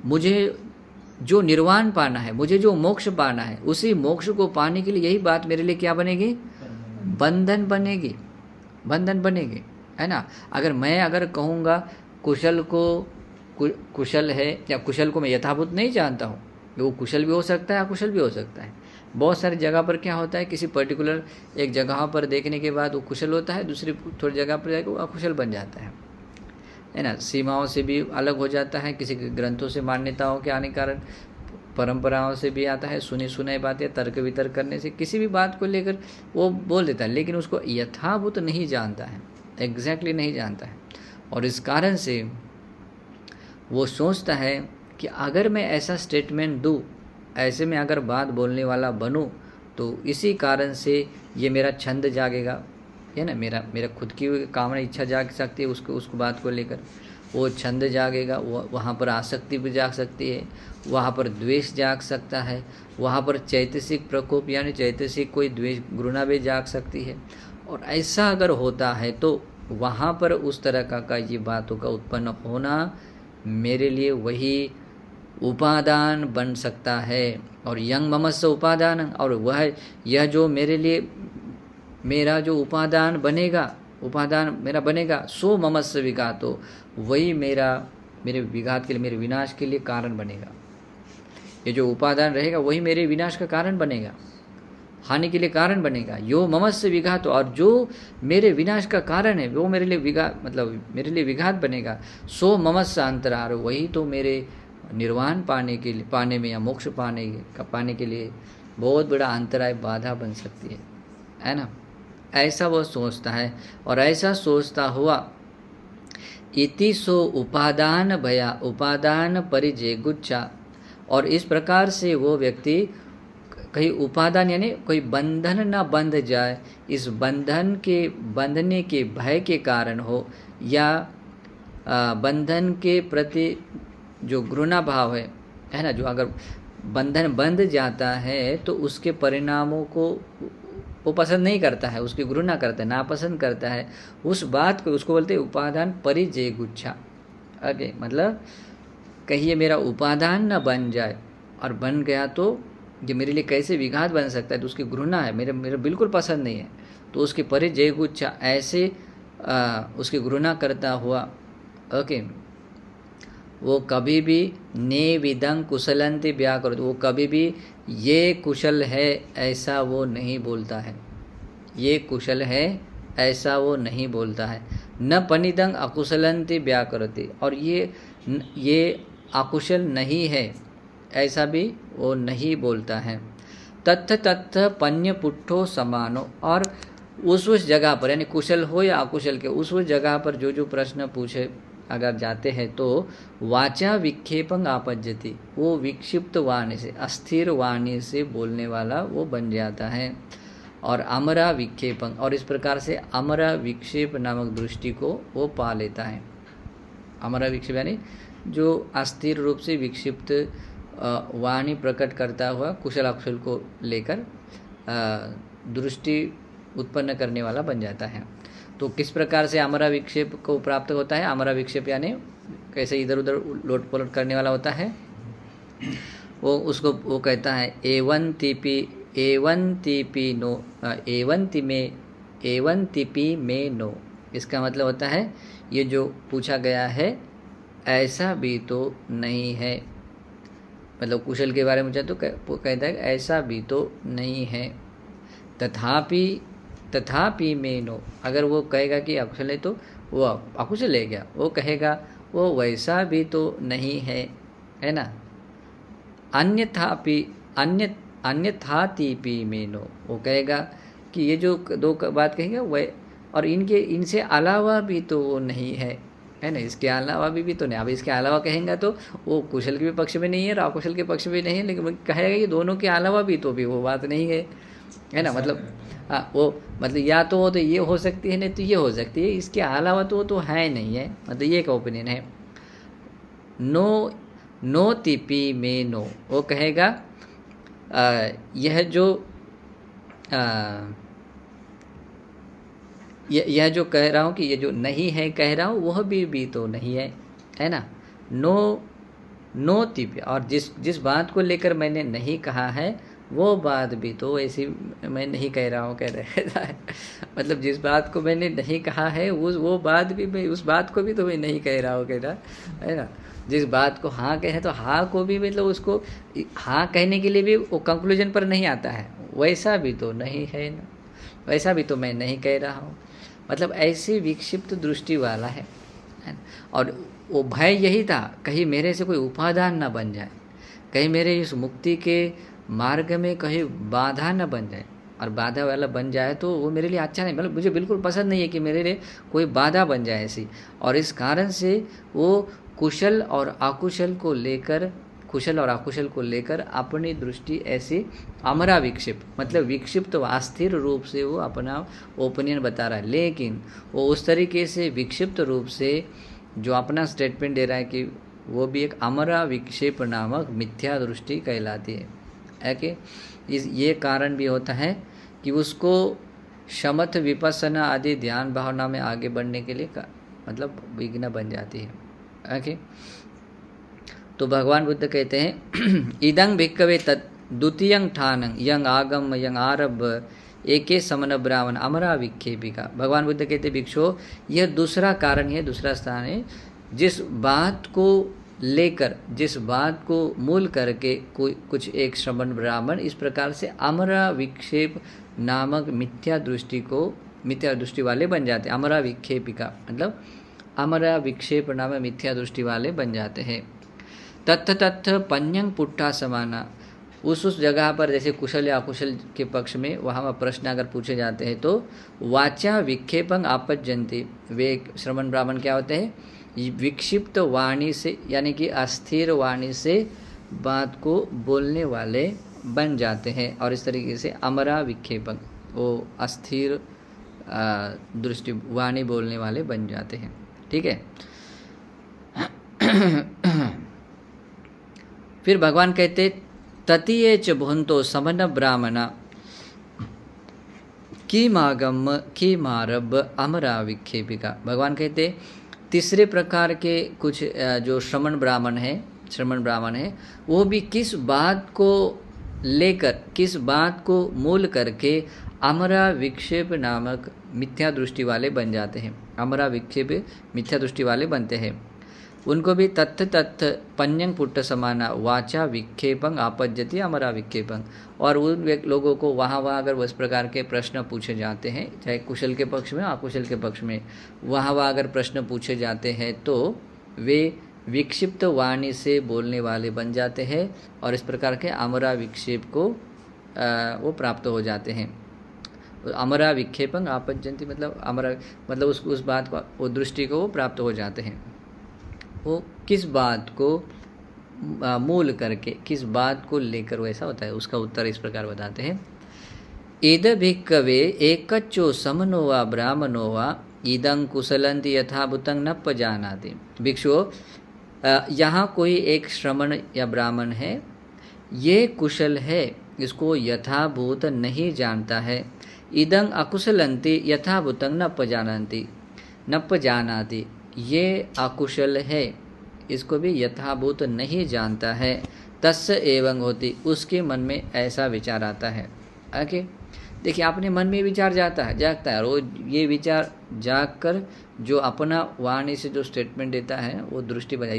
मुझे जो निर्वाण पाना है, मुझे जो मोक्ष पाना है, उसी मोक्ष को पाने के लिए यही बात मेरे लिए क्या बनेगी? बंधन बनेगी, बंधन बनेगी, है ना। अगर कहूँगा कुशल को कुशल है, या कुशल को मैं यथाभूत नहीं जानता हूँ, वो कुशल भी हो सकता है, अकुशल भी हो सकता है। बहुत सारी जगह पर क्या होता है, किसी पर्टिकुलर एक जगह पर देखने के बाद वो कुशल होता है, दूसरी थोड़ी जगह पर जाकर वो अकुशल बन जाता है ना। सीमाओं से भी अलग हो जाता है, किसी ग्रंथों से मान्यताओं के आने कारण, परंपराओं से भी आता है, सुनी सुनाई बातें तर्क वितर्क करने से किसी भी बात को लेकर वो बोल देता है, लेकिन उसको यथाभूत नहीं जानता है, एग्जैक्टली नहीं जानता है। और इस कारण से वो सोचता है कि अगर मैं ऐसा स्टेटमेंट दूँ, ऐसे में अगर बात बोलने वाला बनूं, तो इसी कारण से ये मेरा छंद जागेगा, है ना, मेरा खुद की कामना इच्छा जाग सकती है, उसको बात को लेकर वो छंद जागेगा, वहाँ पर आसक्ति भी जाग सकती है, वहाँ पर द्वेष जाग सकता है, वहाँ पर चैतसिक प्रकोप यानी चैतसिक कोई द्वेष घृणा भी जाग सकती है। और ऐसा अगर होता है तो वहाँ पर उस तरह का ये बातों का उत्पन्न होना मेरे लिए वही उपादान बन सकता है। और यंग ममस्स उपादान, और वह यह जो मेरे लिए मेरा जो उपादान मेरा बनेगा, सो ममस्स विघातो, वही मेरे विघात के लिए, मेरे विनाश के लिए कारण बनेगा। ये जो उपादान रहेगा वही मेरे विनाश का कारण बनेगा, हानि के लिए कारण बनेगा। यो ममस्स विघातो, और जो मेरे विनाश का कारण है वो मेरे लिए मेरे लिए विघात बनेगा। सो ममस्स अंतरार, वही तो मेरे निर्वाण पाने में या मोक्ष पाने के लिए बहुत बड़ा अंतराय, बाधा बन सकती है ना। ऐसा वो सोचता है, और ऐसा सोचता हुआ इति सो उपादान भया उपादान परिजय गुच्छा, और इस प्रकार से वो व्यक्ति कहीं उपादान यानी कोई बंधन न बंध जाए, इस बंधने के भय के कारण हो, या बंधन के प्रति जो घृणा भाव है ना, जो अगर बंधन बंध जाता है तो उसके परिणामों को वो पसंद नहीं करता है, उसकी घृणा करता है, नापसंद करता है, उस बात को उसको बोलते हैं उपादान परिजय गुच्छा। ओके, मतलब कहिए मेरा उपादान न बन जाए, और बन गया तो ये मेरे लिए कैसे विघात बन सकता है, तो उसकी घृणा है, मेरे बिल्कुल पसंद नहीं है, तो उसके परिजय गुच्छा, ऐसे उसकी घृणा करता हुआ, ओके, वो कभी भी ने विदं कुशलंति व्याकृत, वो कभी भी ये कुशल है ऐसा वो नहीं बोलता है, ये कुशल है ऐसा वो नहीं बोलता है। न पनिदं अकुशलंति व्याकृति, और ये अकुशल नहीं है ऐसा भी वो नहीं बोलता है। तत्थ पन्य पुट्ठो समानो, और उस जगह पर यानी कुशल हो या अकुशल के उस जगह पर जो प्रश्न पूछे अगर जाते हैं तो वाचा विक्षेपं आपज्यति, वो विक्षिप्त वाणी से, अस्थिर वाणी से बोलने वाला वो बन जाता है। और अमरा विक्षेपं, और इस प्रकार से अमरा विक्षेप नामक दृष्टि को वो पा लेता है। अमरा विक्षेप यानी जो अस्थिर रूप से विक्षिप्त वाणी प्रकट करता हुआ कुशल अकुशल को लेकर दृष्टि उत्पन्न करने वाला बन जाता है। तो किस प्रकार से अमरा विक्षेप को प्राप्त होता है? अमरा विक्षेप यानी कैसे इधर उधर लोट पलट करने वाला होता है, वो कहता है एवन तिपी नो, एवन तिपी में नो। इसका मतलब होता है ये जो पूछा गया है ऐसा भी तो नहीं है, मतलब कुशल के बारे में चाहे तो कहता है ऐसा भी तो नहीं है। तथापि में नो, अगर वो कहेगा कि अकुशल है तो वो अकुशल है क्या, वो कहेगा वो वैसा भी तो नहीं है ना। अन्यथातिपि में नो, वो कहेगा कि ये जो दो बात कहेगा वह, और इनसे अलावा भी तो वो नहीं है ना, इसके अलावा भी तो नहीं। अब इसके अलावा कहेंगे तो वो कुशल के भी पक्ष में नहीं है और अकुशल के पक्ष में नहीं है, लेकिन कहेगा कि दोनों के अलावा भी तो भी वो बात नहीं है ना। मतलब हाँ, वो मतलब या तो वो तो ये हो सकती है, नहीं तो ये हो सकती है, इसके अलावा तो वो तो है नहीं है, मतलब ये का ओपिनियन है। नो तिपी में नो, वो कहेगा यह जो कह रहा हूँ कि ये जो नहीं है कह रहा हूँ वह भी तो नहीं है ना। नो तिपी, और जिस बात को लेकर मैंने नहीं कहा है वो बात भी तो ऐसी मैं नहीं कह रहा हूँ, कह रहा है मतलब जिस बात को मैंने नहीं कहा है वो बात भी मैं, उस बात को भी तो मैं नहीं कह रहा हूँ, कह रहा है ना। जिस बात को हाँ कहे तो हाँ को भी मतलब उसको हाँ कहने के लिए भी वो कंक्लूजन पर नहीं आता है, वैसा भी तो नहीं है ना, वैसा भी तो मैं नहीं कह रहा हूँ, मतलब ऐसी विक्षिप्त दृष्टि वाला है ना। और वो भय यही था, कहीं मेरे से कोई उपादान ना बन जाए, कहीं मेरे इस मुक्ति के मार्ग में कहीं बाधा न बन जाए, और बाधा वाला बन जाए तो वो मेरे लिए अच्छा नहीं, मतलब मुझे बिल्कुल पसंद नहीं है कि मेरे लिए कोई बाधा बन जाए ऐसी। और इस कारण से वो कुशल और अकुशल को लेकर अपनी दृष्टि ऐसी अमरा विक्षिप्त, मतलब विक्षिप्त व अस्थिर रूप से वो अपना ओपिनियन बता रहा है। लेकिन वो उस तरीके से विक्षिप्त रूप से जो अपना स्टेटमेंट दे रहा है कि वो भी एक अमरा विक्षेप नामक मिथ्या दृष्टि कहलाती है कि ये कारण भी होता है कि उसको शमथ विपස්සना आदि ध्यान भावना में आगे बढ़ने के लिए मतलब विघ्न बन जाती है। ओके, तो भगवान बुद्ध कहते हैं इदं भिक्कवे तत् द्वितीयं ठानं यंग आगम यंग आरभ एके समन ब्राह्मण अमरा विक्षेपिका। भगवान बुद्ध कहते भिक्षु, यह दूसरा कारण है, दूसरा स्थान है, जिस बात को लेकर, जिस बात को मूल करके कोई कुछ एक श्रमण ब्राह्मण इस प्रकार से अमरा विक्षेप नामक मिथ्या दृष्टि वाले बन जाते हैं। अमरा विक्षेपिका मतलब अमरा विक्षेप नामक मिथ्या दृष्टि वाले बन जाते हैं। तत्थ पन्यंग पुट्ठा समाना, उस जगह पर जैसे कुशल या अकुशल के पक्ष में वहाँ प्रश्न अगर पूछे जाते हैं तो वाचा विक्षेपंग आपज्जन्ति, वे श्रमण ब्राह्मण क्या होते हैं, विक्षिप्त वाणी से यानी कि अस्थिर वाणी से बात को बोलने वाले बन जाते हैं, और इस तरीके से अमरा विक्षेपक वो अस्थिर दृष्टि वाणी बोलने वाले बन जाते हैं। ठीक है। फिर भगवान कहते ततीये च भुंतो समन ब्राह्मणा किमागम किमारभ अमरा विक्षेपिका। भगवान कहते तीसरे प्रकार के कुछ जो श्रमण ब्राह्मण है वो भी किस बात को लेकर, किस बात को मूल करके अमरा विक्षेप नामक मिथ्या दृष्टि वाले बन जाते हैं, अमरा विक्षेप मिथ्या दृष्टि वाले बनते हैं। उनको भी तत्थ पन्यंग पुट्ट समाना वाचा विक्षेपंग आपज्जति अमरा विक्षेपंग। और उन लोगों को वहाँ अगर उस प्रकार के प्रश्न पूछे जाते हैं, चाहे कुशल के पक्ष में अकुशल के पक्ष में, वहाँ अगर प्रश्न पूछे जाते हैं तो वे विक्षिप्त वाणी से बोलने वाले बन जाते हैं, और इस प्रकार के अमरा विक्षेप को वो प्राप्त हो जाते हैं। अमरा विक्षेपंग आपज्जन्ति मतलब अमरा मतलब उस बात को, वो दृष्टि को वो प्राप्त हो जाते हैं। वो किस बात को मूल करके, किस बात को लेकर वैसा होता है, उसका उत्तर इस प्रकार बताते हैं। इद भिक्कवे एकच्चो समनो वा ब्राह्मणो वा इदं कुशलंति यथाभूतं न पजानाति। भिक्षुओं, यहाँ कोई एक श्रमण या ब्राह्मण है, ये कुशल है, इसको यथाभूत नहीं जानता है। इदं अकुशलंति यथाभूतं न पजानाति, ये अकुशल है, इसको भी यथाभूत नहीं जानता है, तस्य एवं होती, उसके मन में ऐसा विचार आता है। ओके, देखिए अपने मन में विचार जागता है और वो ये विचार जाग कर जो अपना वाणी से जो स्टेटमेंट देता है वो दृष्टि बना।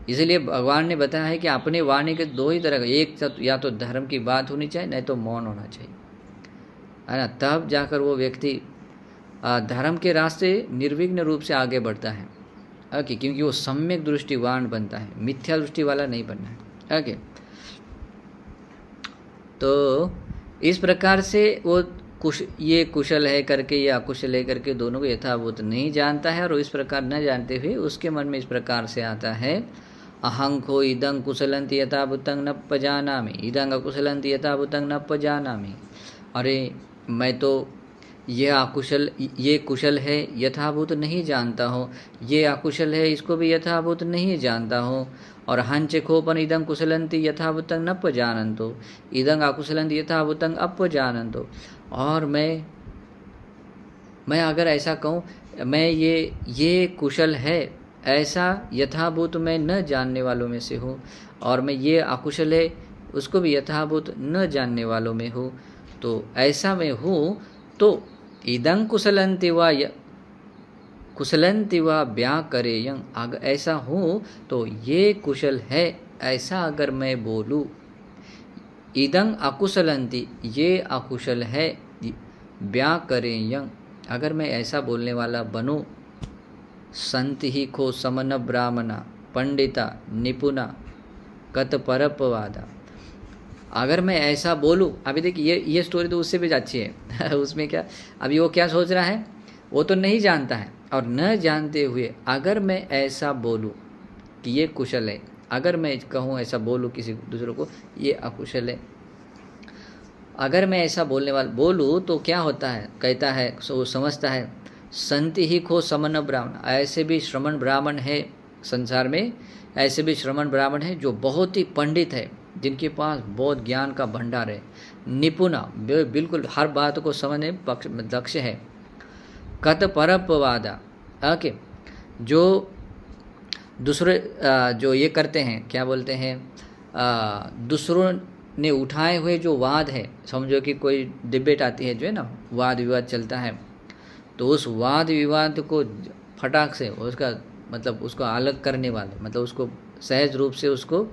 इसीलिए भगवान ने बताया है कि अपने वाणी के दो ही तरह का, एक या तो धर्म की बात होनी चाहिए, नहीं तो मौन होना चाहिए, है ना। तब जाकर वो व्यक्ति धर्म के रास्ते निर्विघ्न रूप से आगे बढ़ता है। ओके, क्योंकि वो सम्यक दृष्टिवान बनता है, मिथ्या दृष्टि वाला नहीं बनना है। ओके, तो इस प्रकार से वो ये कुशल है करके या अकुशल है करके दोनों को यथाभूत नहीं जानता है, और इस प्रकार न जानते हुए उसके मन में इस प्रकार से आता है, अहंको इदं कुशलंति यथाभूतं न पजानामि, इदं अकुशलंति यथाभूतं न पजानामि। अरे मैं तो ये कुशल है यथाभूत नहीं जानता हूँ, ये अकुशल है इसको भी यथाभूत नहीं जानता हूँ। और हंच खोपन इदं कुशलंति यथाभूतं न पजानन्तो, इदं अकुशलंति यथाभूतं अपजानन्तो। और मैं अगर ऐसा कहूँ, मैं ये कुशल है ऐसा यथाभूत मैं न जानने वालों में से हूँ, और मैं ये अकुशल है उसको भी यथाभूत न जानने वालों में हूँ। तो ऐसा मैं हूँ, तो इदं कुशलंति वा व्याकरेयं, अगर ऐसा हूँ तो ये कुशल है ऐसा अगर मैं बोलूँ, इदं अकुशलंति ये अकुशल है, व्याकरेयं अगर मैं ऐसा बोलने वाला बनूँ, संति ही खो समन ब्राह्मणा पंडिता निपुणा कत परपवादा, अगर मैं ऐसा बोलूँ। अभी देखिए ये स्टोरी तो उससे भी अच्छी है उसमें क्या, अभी वो क्या सोच रहा है, वो तो नहीं जानता है, और न जानते हुए अगर मैं ऐसा बोलूँ कि ये कुशल है, अगर मैं कहूँ ऐसा बोलूँ किसी दूसरे को ये अकुशल है, अगर मैं ऐसा बोलने वाला बोलूँ तो क्या होता है, कहता है वो समझता है, संति ही खो समन ब्राह्मण, ऐसे भी श्रमण ब्राह्मण है संसार में, ऐसे भी श्रमण ब्राह्मण है जो बहुत ही पंडित है, जिनके पास बहुत ज्ञान का भंडार है, निपुणा बिल्कुल हर बात को समझने दक्ष है, कत परपवादा, ओके, जो दूसरे जो ये करते हैं क्या बोलते हैं, दूसरों ने उठाए हुए जो वाद है, समझो कि कोई डिबेट आती है जो है ना, वाद विवाद चलता है, तो उस वाद विवाद को फटाक से उसका मतलब उसको अलग करने वाले, मतलब उसको सहज रूप से उसको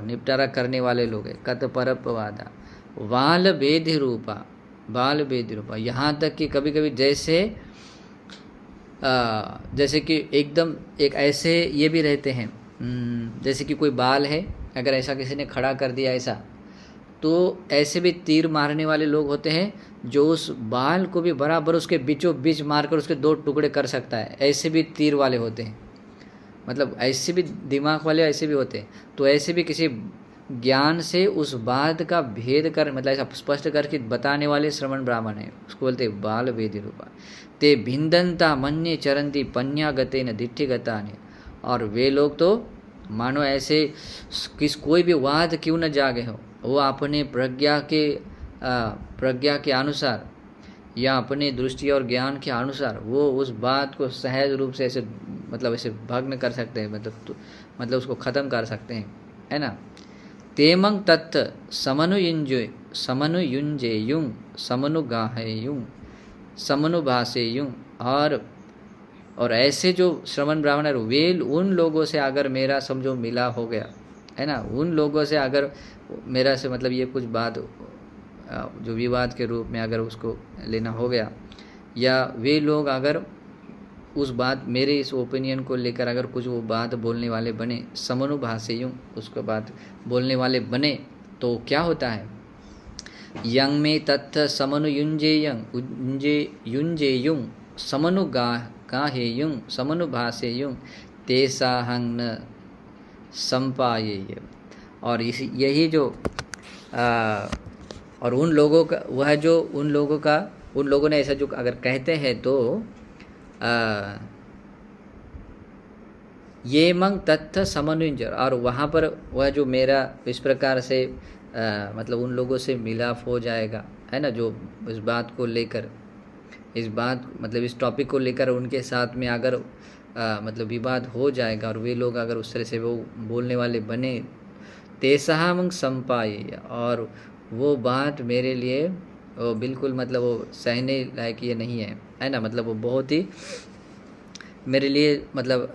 निपटारा करने वाले लोग हैं, कत परपवादा बाल वेद रूपा, यहाँ तक कि कभी कभी जैसे कि एकदम एक ऐसे ये भी रहते हैं, जैसे कि कोई बाल है, अगर ऐसा किसी ने खड़ा कर दिया ऐसा, तो ऐसे भी तीर मारने वाले लोग होते हैं जो उस बाल को भी बराबर उसके बीचों बीच मारकर उसके दो टुकड़े कर सकता है, ऐसे भी तीर वाले होते हैं, मतलब ऐसे भी दिमाग वाले ऐसे भी होते हैं। तो ऐसे भी किसी ज्ञान से उस बात का भेद कर, मतलब ऐसा स्पष्ट करके बताने वाले श्रवण ब्राह्मण है, उसको बोलते हैं बाल वेद रूपा। ते भिंदंता मन्ये चरंती पन्यागते न दिट्ठिगता ने, और वे लोग तो मानो ऐसे कोई भी वाद क्यों न जागे हो, वो अपने प्रज्ञा के अनुसार या अपने दृष्टि और ज्ञान के अनुसार वो उस बात को सहज रूप से ऐसे मतलब ऐसे भग्न कर सकते हैं, मतलब उसको ख़त्म कर सकते हैं, है ना। तेमंग तत्थ समनुयुंजेयुं समनुगाहेयुं समनुभासेयुं, और ऐसे जो श्रवण ब्राह्मण है वे उन लोगों से अगर मेरा समझो मिला हो गया, है ना, उन लोगों से अगर मेरा से मतलब ये कुछ बात जो विवाद के रूप में अगर उसको लेना हो गया, या वे लोग अगर उस बात मेरे इस ओपिनियन को लेकर अगर कुछ वो बात बोलने वाले बने, समनुभासेयुं उसको बात बोलने वाले बने, तो क्या होता है, यंग में तत्थ समनुयुंजेयुं समनुगाहेयुं समनुभासेयुं तेसाहं न संपायेय। और यही जो और उन लोगों का वह जो उन लोगों ने ऐसा जो अगर कहते हैं तो ये मंग तत्थ समनुंज, और वहाँ पर वह जो मेरा इस प्रकार से मतलब उन लोगों से मिलाप हो जाएगा, है ना, जो इस बात को लेकर इस टॉपिक को लेकर उनके साथ में अगर मतलब विवाद हो जाएगा और वे लोग अगर उस तरह से वो बोलने वाले बने, तेसाहम संपाय, और वो बात मेरे लिए वो बिल्कुल मतलब वो सहने लायक ये नहीं है ना, मतलब वो बहुत ही मेरे लिए मतलब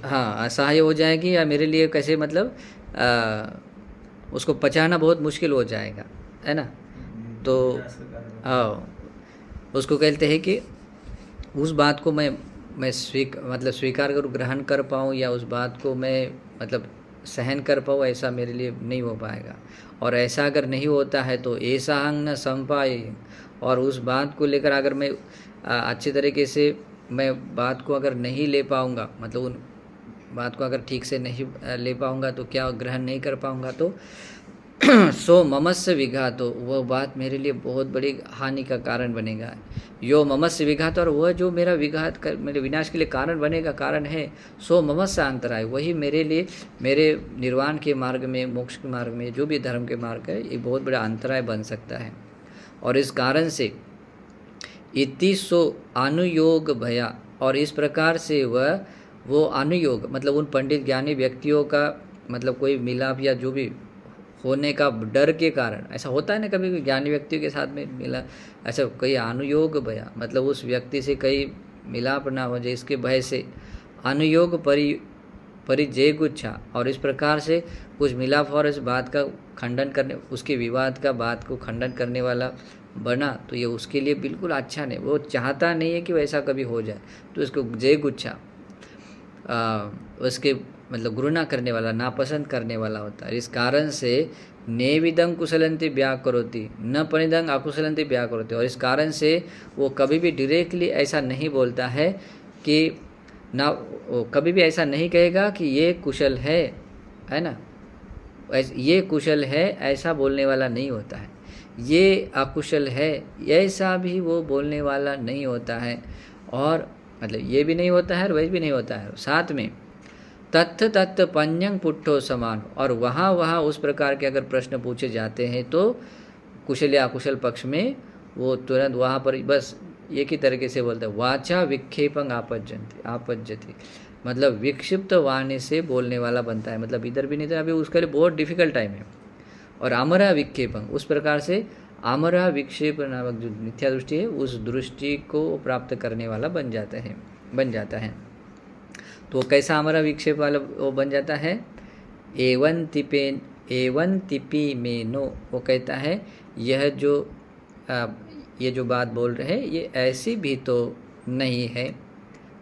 हाँ असहाय हो जाएगी, या मेरे लिए कैसे मतलब उसको पचाना बहुत मुश्किल हो जाएगा, है ना। तो हाँ, उसको कहते हैं कि उस बात को मैं मतलब स्वीकार करूँ, ग्रहण कर पाऊँ, या उस बात को मैं मतलब सहन कर पाऊँ, ऐसा मेरे लिए नहीं हो पाएगा। और ऐसा अगर नहीं होता है तो ऐसा अंग न संपाए, और उस बात को लेकर अगर मैं अच्छे तरीके से मैं बात को अगर नहीं ले पाऊँगा, मतलब उन बात को अगर ठीक से नहीं ले पाऊँगा तो क्या ग्रहण नहीं कर पाऊँगा, तो सो ममस्य विघात, तो वह बात मेरे लिए बहुत बड़ी हानि का कारण बनेगा। यो ममस्य विघात, और वह जो मेरा विघात कर मेरे विनाश के लिए कारण बनेगा, कारण है, सो ममस्य अंतराय, वही मेरे लिए मेरे निर्वाण के मार्ग में, मोक्ष के मार्ग में, जो भी धर्म के मार्ग है, ये बहुत बड़ा अंतराय बन सकता है। और इस कारण से इति सो अनुयोग भया, और इस प्रकार से वो अनुयोग मतलब उन पंडित ज्ञानी व्यक्तियों का मतलब कोई मिलाप या जो भी होने का डर के कारण, ऐसा होता है ना कभी ज्ञानी व्यक्तियों के साथ में मिला, ऐसा कई अनुयोग भया मतलब उस व्यक्ति से कई मिलाप ना हो जाए, इसके भय से अनुयोग परिजय गुच्छा, और इस प्रकार से कुछ मिलाप और इस बात का खंडन करने, उसके विवाद का बात को खंडन करने वाला बना, तो ये उसके लिए बिल्कुल अच्छा नहीं, वो चाहता नहीं है कि वैसा कभी हो जाए, तो इसको जय गुच्छा उसके मतलब घृणा करने वाला, नापसंद करने वाला होता है। इस कारण से नेविदं कुशलंति व्याकरोति न परिदंग अकुशलंति व्याकरोति, और इस कारण से वो कभी भी डायरेक्टली ऐसा नहीं बोलता है कि ना, वो कभी भी ऐसा नहीं कहेगा कि ये कुशल है ना, ये कुशल है ऐसा बोलने वाला नहीं होता है, ये अकुशल है ऐसा भी वो बोलने वाला नहीं होता है, और मतलब ये भी नहीं होता है और वैसे भी नहीं होता है। साथ में तत्थ तत्थ पंजंग पुट्ठो समान, और वहाँ उस प्रकार के अगर प्रश्न पूछे जाते हैं तो कुशल या अकुशल पक्ष में वो तुरंत वहाँ पर बस एक ही तरीके से बोलता है, वाचा विक्षेपंग आपज्जति, मतलब विक्षिप्त वाणी से बोलने वाला बनता है, मतलब इधर भी नहीं था, अभी उसके लिए बहुत डिफिकल्ट टाइम है। और आमरा विक्षेपंग, उस प्रकार से आमरा विक्षेप नामक जो मिथ्या दृष्टि है उस दृष्टि को प्राप्त करने वाला बन जाता है। तो कैसा आमरा विक्षेप वाला वो बन जाता है, एवं तिपी में नो, वो कहता है यह जो बात बोल रहे हैं ये ऐसी भी तो नहीं है,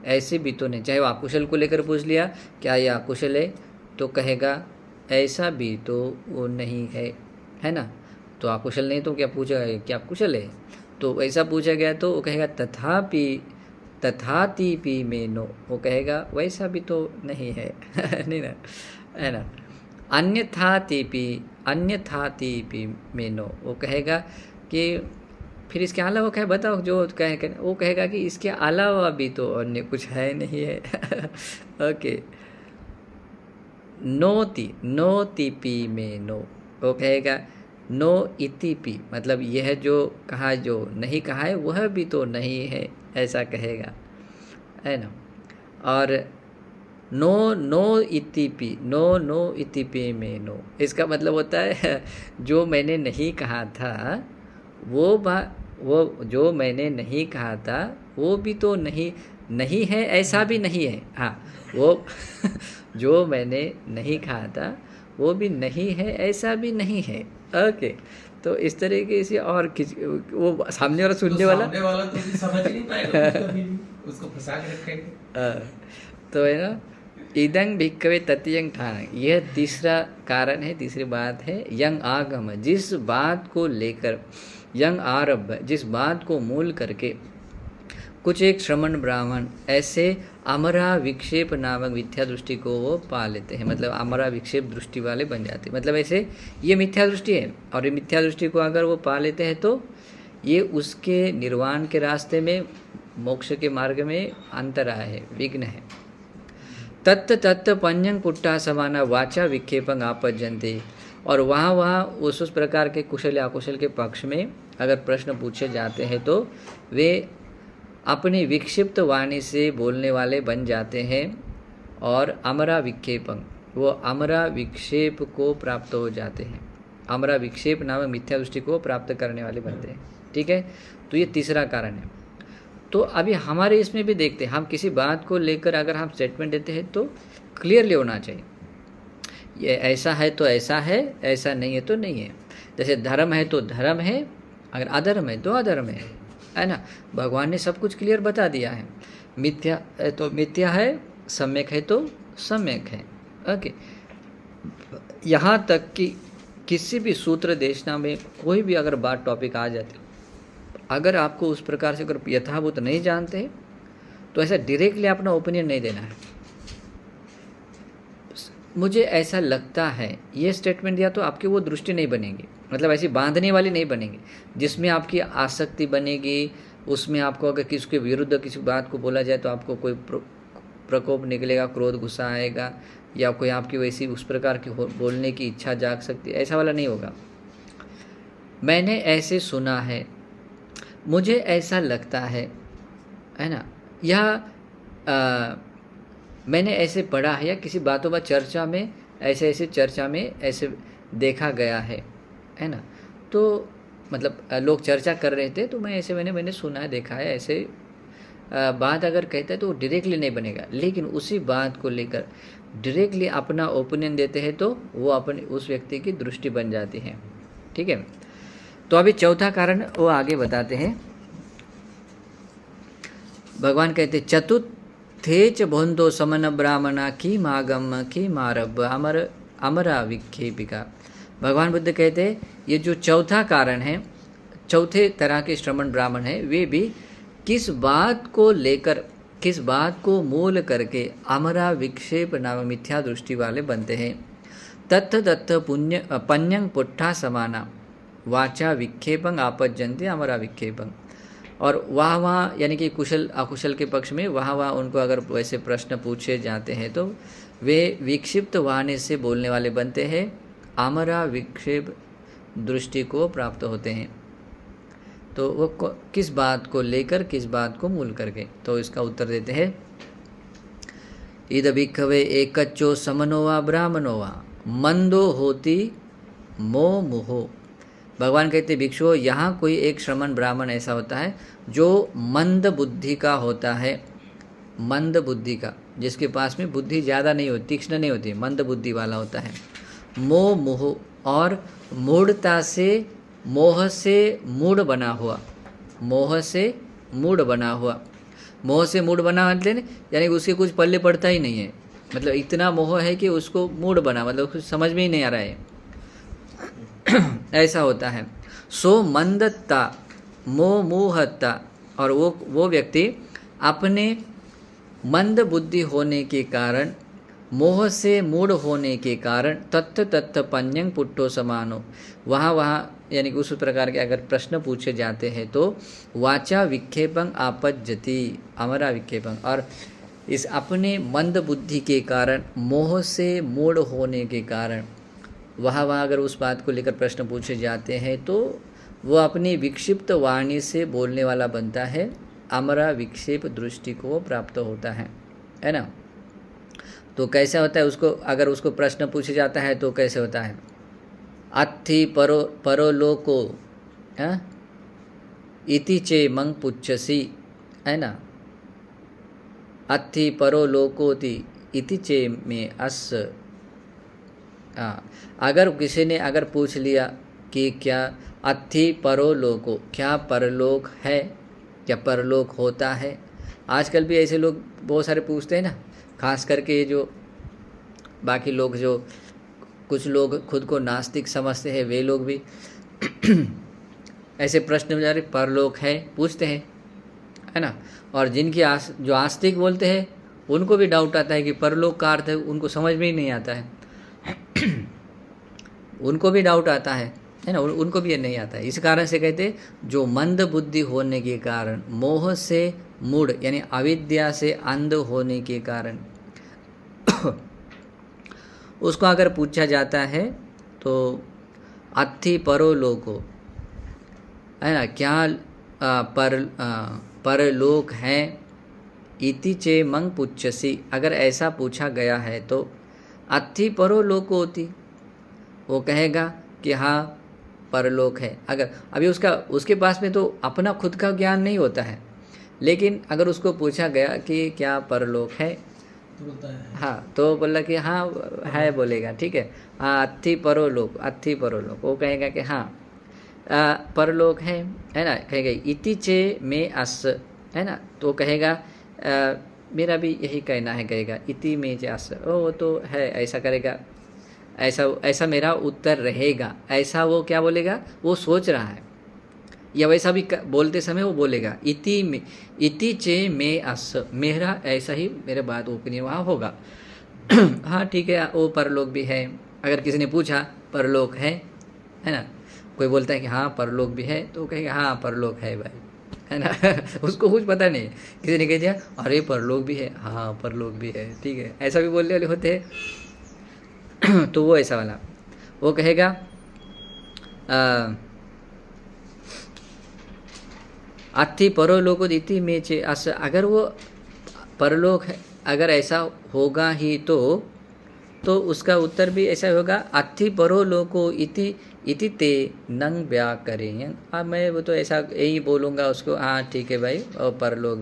ऐसी भी तो नहीं, चाहे वो अकुशल को लेकर पूछ लिया क्या ये अकुशल है, तो कहेगा ऐसा भी तो वो नहीं है ना, तो अकुशल नहीं तो क्या पूछा क्या कुशल है, तो ऐसा पूछा गया तो वो कहेगा तथातिपि में नो, वो कहेगा वैसा भी तो नहीं है नहीं ना, है ना। अन्यथातिपि में नो, वो कहेगा कि फिर इसके अलावा कहे बताओ, जो वो कहेगा कि इसके अलावा भी तो अन्य कुछ है नहीं है ओके। नोतिपि में नो, वो कहेगा नो इतिपि, मतलब यह जो कहा जो नहीं कहा है वह भी तो नहीं है, ऐसा कहेगा, है ना। और नो इतिपि में नो, इसका मतलब होता है जो मैंने नहीं कहा था वो जो मैंने नहीं कहा था वो भी तो नहीं है, ऐसा भी नहीं है, हाँ वो जो मैंने नहीं कहा था वो भी नहीं है, ऐसा भी नहीं है, ओके। तो इस तरीके से, और वो सामने वाला सुनने वाला तो समझ नहीं पाएगा, उसको फंसा के रखेंगे। तो है ना, इदं भिक्खवे तत्यंग ठान, यह तीसरा कारण है, तीसरी बात है, यंग आगम, जिस बात को लेकर, यंग आरभ, जिस बात को मूल करके कुछ एक श्रमण ब्राह्मण ऐसे अमरा विक्षेप नामक मिथ्या दृष्टि को वो पा लेते हैं, मतलब अमरा विक्षेप दृष्टि वाले बन जाते हैं, मतलब ऐसे ये मिथ्या दृष्टि है, और ये मिथ्या दृष्टि को अगर वो पा लेते हैं तो ये उसके निर्वाण के रास्ते में, मोक्ष के मार्ग में अंतराय है, विघ्न है। तत्त पंजंग पुट्टा समाना वाचा विक्षेपंग आपज्जन्ते, और वहाँ उस प्रकार के कुशल या अकुशल के पक्ष में अगर प्रश्न पूछे जाते हैं तो वे अपनी विक्षिप्त वाणी से बोलने वाले बन जाते हैं और अमरा विक्षेपं, वो अमरा विक्षेप को प्राप्त हो जाते हैं। अमरा विक्षेप नामक मिथ्या दृष्टि को प्राप्त करने वाले बनते हैं। ठीक है, तो ये तीसरा कारण है। तो अभी हमारे इसमें भी देखते हैं, हम किसी बात को लेकर अगर हम स्टेटमेंट देते हैं तो क्लियरली होना चाहिए, ये ऐसा है तो ऐसा है, ऐसा नहीं है तो नहीं है। जैसे धर्म है तो धर्म है, अगर अधर्म है तो अधर्म है ना। भगवान ने सब कुछ क्लियर बता दिया है। मिथ्या है तो मिथ्या है, सम्यक है तो सम्यक है। ओके, यहाँ तक कि किसी भी सूत्र देशना में कोई भी अगर बात टॉपिक आ जाती, अगर आपको उस प्रकार से अगर यथाभूत नहीं जानते हैं तो ऐसा डायरेक्टली अपना ओपिनियन नहीं देना है। मुझे ऐसा लगता है ये स्टेटमेंट दिया तो आपकी वो दृष्टि नहीं बनेगी, मतलब ऐसी बांधने वाली नहीं बनेगी जिसमें आपकी आसक्ति बनेगी। उसमें आपको अगर किसी के विरुद्ध किसी बात को बोला जाए तो आपको कोई प्रकोप निकलेगा, क्रोध गुस्सा आएगा, या कोई आपकी वैसी उस प्रकार की बोलने की इच्छा जाग सकती है, ऐसा वाला नहीं होगा। मैंने ऐसे सुना है, मुझे ऐसा लगता है ना, या मैंने ऐसे पढ़ा है, या किसी बातों पर चर्चा में ऐसे चर्चा में ऐसे देखा गया है ना। तो मतलब लोग चर्चा कर रहे थे तो मैं ऐसे मैंने सुना है, देखा है, ऐसे बात अगर कहते हैं तो डायरेक्टली नहीं बनेगा। लेकिन उसी बात को लेकर डायरेक्टली अपना ओपिनियन देते हैं तो वो अपने उस व्यक्ति की दृष्टि बन जाती है। ठीक है, तो अभी चौथा कारण वो आगे बताते हैं। भगवान कहते चतुर्थेच भोंतो समन ब्राह्मणा की मागम की मारब अमरा विक्षेपिका। भगवान बुद्ध कहते ये जो चौथा कारण है, चौथे तरह के श्रमण ब्राह्मण हैं, वे भी किस बात को लेकर, किस बात को मूल करके अमरा विक्षेप नाम मिथ्या दृष्टि वाले बनते हैं। तत्थ तत्थ पुण्य पन्यंग पुट्ठा समाना वाचा विक्षेपंग आपज्जन्ते अमरा विक्षेपंग। और वहाँ यानी कि कुशल अकुशल के पक्ष में वहाँ उनको अगर वैसे प्रश्न पूछे जाते हैं तो वे विक्षिप्त वाणी से बोलने वाले बनते हैं, अमरा विक्षेप दृष्टि को प्राप्त होते हैं। तो वो किस बात को लेकर, किस बात को मूल करके, तो इसका उत्तर देते हैं इद भिक्खवे एकच्चो समनो वा ब्राह्मणो वा मंदो होती मोह मुहो। भगवान कहते भिक्षुओं, यहाँ कोई एक श्रमण ब्राह्मण ऐसा होता है जो मंद बुद्धि का होता है, मंद बुद्धि का, जिसके पास में बुद्धि ज़्यादा नहीं होती, तीक्ष्ण नहीं होती, मंद बुद्धि वाला होता है। मोह मुह, और मूढ़ता से, मोह से मूढ़ बना हुआ, मोह से मूढ़ बना हुआ, मोह से मूढ़ बना मतलब यानी उसके कुछ पल्ले पड़ता ही नहीं है, मतलब इतना मोह है कि उसको मूढ़ बना, मतलब कुछ समझ में ही नहीं आ रहा है ऐसा होता है। सो मंदता मोह मुहता, और वो व्यक्ति अपने मंद बुद्धि होने के कारण, मोह से मूढ़ होने के कारण तत्थ तत्थ पन्यंग पुट्टो समानो, वहाँ यानी कि उस प्रकार के अगर प्रश्न पूछे जाते हैं तो वाचा विक्षेपंग आपज्जति अमरा विक्षेपंग। और इस अपने मंद बुद्धि के कारण, मोह से मूढ़ होने के कारण वहाँ अगर उस बात को लेकर प्रश्न पूछे जाते हैं तो वो अपनी विक्षिप्त वाणी से बोलने वाला बनता है, अमरा विक्षेप दृष्टि को प्राप्त होता है ना। तो कैसा होता है, उसको अगर उसको प्रश्न पूछे जाता है तो कैसे होता है, अत्थि परोलोको इति चे मंग पुच्छसी, है ना, अत्थि परोलोकोति इति चे में अस। अगर किसी ने अगर पूछ लिया कि क्या अत्थि परोलोको, क्या परलोक है, क्या परलोक होता है। आजकल भी ऐसे लोग बहुत सारे पूछते हैं ना, खास करके ये जो बाकी लोग, जो कुछ लोग खुद को नास्तिक समझते हैं, वे लोग भी ऐसे प्रश्न में परलोक है पूछते हैं, है ना। और जिनकी जो आस्तिक बोलते हैं उनको भी डाउट आता है कि परलोक का अर्थ है, उनको समझ में ही नहीं आता है उनको भी डाउट आता है ना, उनको भी ये नहीं आता है। इस कारण से कहते जो मंद बुद्धि होने के कारण, मोह से मूढ़ यानी अविद्या से अंध होने के कारण उसको अगर पूछा जाता है तो अत्थि परोलोको, है ना, क्या परलोक है इति चे मंग पुच्छसी, अगर ऐसा पूछा गया है तो अत्थि परो लोको होती, वो कहेगा कि हाँ परलोक है। अगर अभी उसके पास में तो अपना खुद का ज्ञान नहीं होता है, लेकिन अगर उसको पूछा गया कि क्या परलोक है, तो बोलता है हाँ तो बोला कि हाँ है, बोलेगा ठीक है। हाँ अत्थि परोलोक, अत्थि परोलोक, वो कहेगा कि हाँ परलोक है ना। कहेगा इति चे में अस, है ना, तो कहेगा मेरा भी यही कहना है, कहेगा इति में चे अस, वो तो है, ऐसा करेगा, ऐसा ऐसा मेरा उत्तर रहेगा, ऐसा वो क्या बोलेगा, वो सोच रहा है, या वैसा भी बोलते समय वो बोलेगा इति चे में अस, मेरा ऐसा ही मेरे बात ओपिनियन वहाँ होगा। हाँ ठीक है, वो परलोक भी है। अगर किसी ने पूछा परलोक है ना, कोई बोलता है कि हाँ परलोक भी है, तो कहेगा हाँ परलोक है भाई, है ना। उसको कुछ पता नहीं, किसी ने कह दिया अरे परलोक भी है, हाँ परलोक भी है, ठीक है, ऐसा भी बोलने वाले होते हैं। तो वो ऐसा वाला, वो कहेगा अत्थि परोलोक इति में चे अस, अगर वो परलोक है, अगर ऐसा होगा ही तो उसका उत्तर भी ऐसा होगा अत्थि परोलोको इति ते नंग ब्या करें। अब मैं वो तो ऐसा यही बोलूँगा उसको, हाँ ठीक है भाई, और परलोक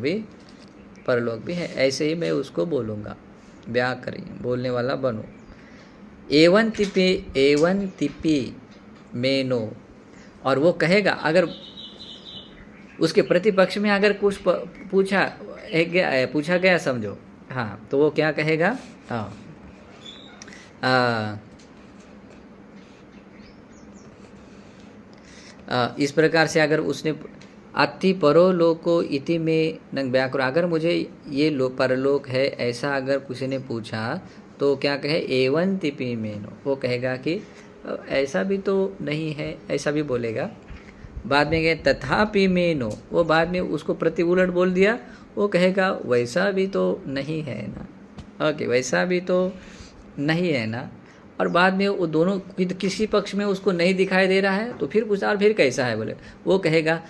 भी है, ऐसे ही मैं उसको बोलूँगा, ब्या करें, बोलने वाला बनो। एवं तिपी में नो, और वो कहेगा अगर उसके प्रतिपक्ष में अगर कुछ पूछा गया समझो, हाँ तो वो क्या कहेगा, हाँ इस प्रकार से अगर उसने अत्थि परो लोको इति में नंग व्याकुर, अगर मुझे ये परलोक है ऐसा अगर किसी ने पूछा तो क्या कहे, एवं तिपि में नो, वो कहेगा कि ऐसा भी तो नहीं है, ऐसा भी बोलेगा। बाद में कहे तथापि में नो, वो बाद में उसको प्रति उलट बोल दिया, वो कहेगा वैसा भी तो नहीं है ना, ओके वैसा भी तो नहीं है ना। और बाद में वो दोनों किसी पक्ष में उसको नहीं दिखाई दे रहा है, तो फिर पूछा और फिर कैसा है, बोले वो कहेगा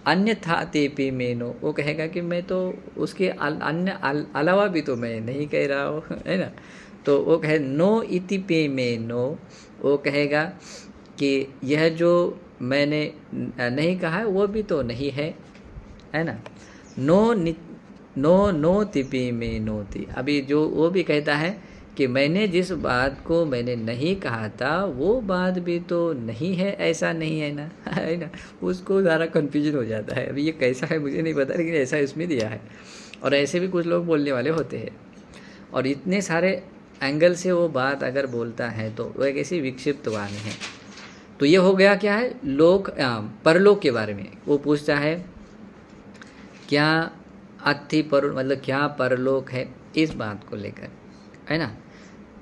अन्यथा तेपी में नो, वो कहेगा कि मैं तो उसके अन्य अलावा भी तो मैं नहीं कह रहा हूँ, है ना। तो वो कहे नो इति पे में नो, वो कहेगा कि यह जो मैंने नहीं कहा है वो भी तो नहीं है ना। नो तिपी में नोती, अभी जो वो भी कहता है कि मैंने जिस बात को मैंने नहीं कहा था वो बात भी तो नहीं है, ऐसा नहीं है ना, है ना। उसको ज़्यादा कन्फ्यूजन हो जाता है, अभी ये कैसा है मुझे नहीं पता, लेकिन ऐसा इसमें दिया है। और ऐसे भी कुछ लोग बोलने वाले होते हैं, और इतने सारे एंगल से वो बात अगर बोलता है तो वो एक ऐसी विक्षिप्त वाणी है। तो ये हो गया क्या है, परलोक के बारे में वो पूछता है, क्या अत्थि पर मतलब क्या परलोक है, इस बात को लेकर, है ना।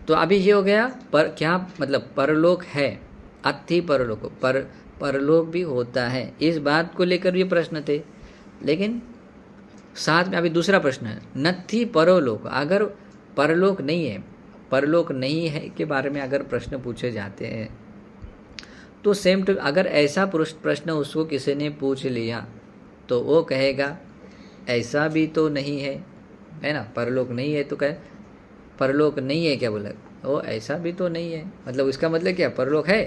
तो अभी ये हो गया क्या मतलब परलोक है, अत्थि परलोक, परलोक भी होता है, इस बात को लेकर ये प्रश्न थे। लेकिन साथ में अभी दूसरा प्रश्न है, नत्थि परलोक, अगर परलोक नहीं है के बारे में अगर प्रश्न पूछे जाते हैं तो सेम टू, अगर ऐसा प्रश्न उसको किसी ने पूछ लिया तो वो कहेगा ऐसा भी तो नहीं है ना, परलोक नहीं है, तो कहे परलोक नहीं है, क्या बोला वो ऐसा भी तो नहीं है, मतलब इसका मतलब क्या, परलोक है,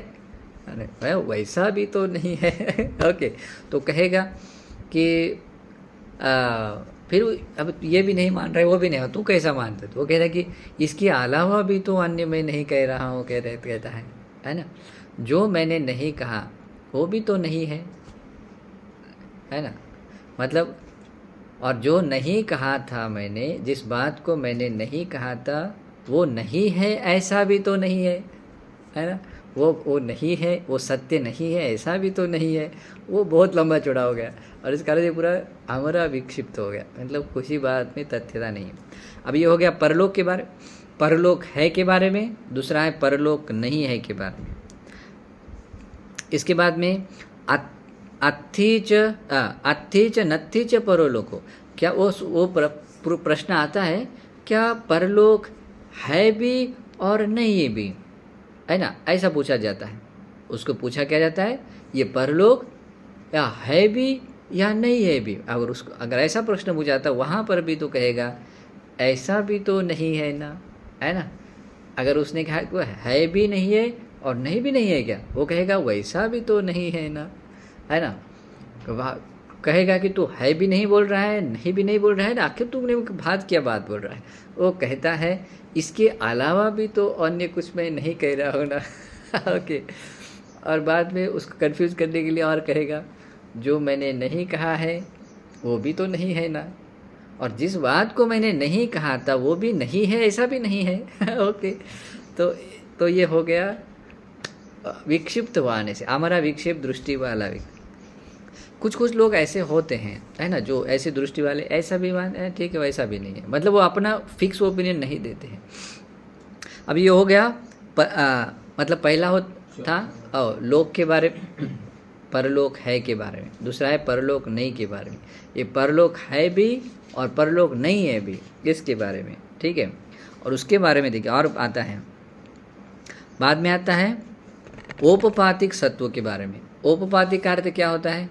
अरे वैसा भी तो नहीं है। ओके, तो कहेगा कि फिर अब ये भी नहीं मान रहे, वो भी नहीं, तू कैसा मानता, तो वो कह रहा है कि इसके अलावा भी तो अन्य मैं नहीं कह रहा हूँ, कहता है ना, जो मैंने नहीं कहा वो भी तो नहीं है ना, मतलब, और जो नहीं कहा था मैंने, जिस बात को मैंने नहीं कहा था वो नहीं है, ऐसा भी तो नहीं है ना, वो नहीं है, वो सत्य नहीं है, ऐसा भी तो नहीं है। वो बहुत लंबा चौड़ा हो गया, और इस कारण से पूरा हमारा विक्षिप्त हो गया, मतलब किसी बात में तथ्यता नहीं है। अब ये हो गया परलोक के बारे, परलोक है के बारे में, दूसरा है परलोक नहीं है के बारे में। इसके बाद में अत्थि च नत्थि च परलोको, क्या वो प्रश्न आता है, क्या परलोक है भी और नहीं भी, है ना, ऐसा पूछा जाता है। उसको पूछा क्या जाता है, ये परलोक या है भी या नहीं है भी। अगर उसको अगर ऐसा प्रश्न पूछा था वहाँ पर भी तो कहेगा ऐसा भी तो नहीं है ना, है ना। अगर उसने कहा कि है भी नहीं है और नहीं भी नहीं है क्या, वो कहेगा वैसा भी तो नहीं है ना, है ना। वह कहेगा कि तू है भी नहीं बोल रहा है, नहीं भी नहीं बोल रहा है ना, आखिर तुमने बात क्या बात बोल रहा है। वो कहता है इसके अलावा भी तो अन्य कुछ मैं नहीं कह रहा हूँ ना। ओके। और बाद में उसको कंफ्यूज करने के लिए और कहेगा जो मैंने नहीं कहा है वो भी तो नहीं है ना, और जिस बात को मैंने नहीं कहा था वो भी नहीं है, ऐसा भी नहीं है। ओके। तो ये हो गया विक्षिप्त वाणी से, हमारा विक्षिप्त दृष्टि वाला। कुछ कुछ लोग ऐसे होते हैं, है ना, जो ऐसी दृष्टि वाले ऐसा भी मान है ठीक है वैसा भी नहीं है, मतलब वो अपना फिक्स ओपिनियन नहीं देते हैं। अब ये हो गया मतलब पहला था लोक के बारे में, परलोक है के बारे में। दूसरा है परलोक नहीं के बारे में। ये परलोक है भी और परलोक नहीं है भी, इसके बारे में, ठीक है। और उसके बारे में देखिए और आता है, बाद में आता है औपपातिक सत्व के बारे में। औपपातिक का अर्थ क्या होता है?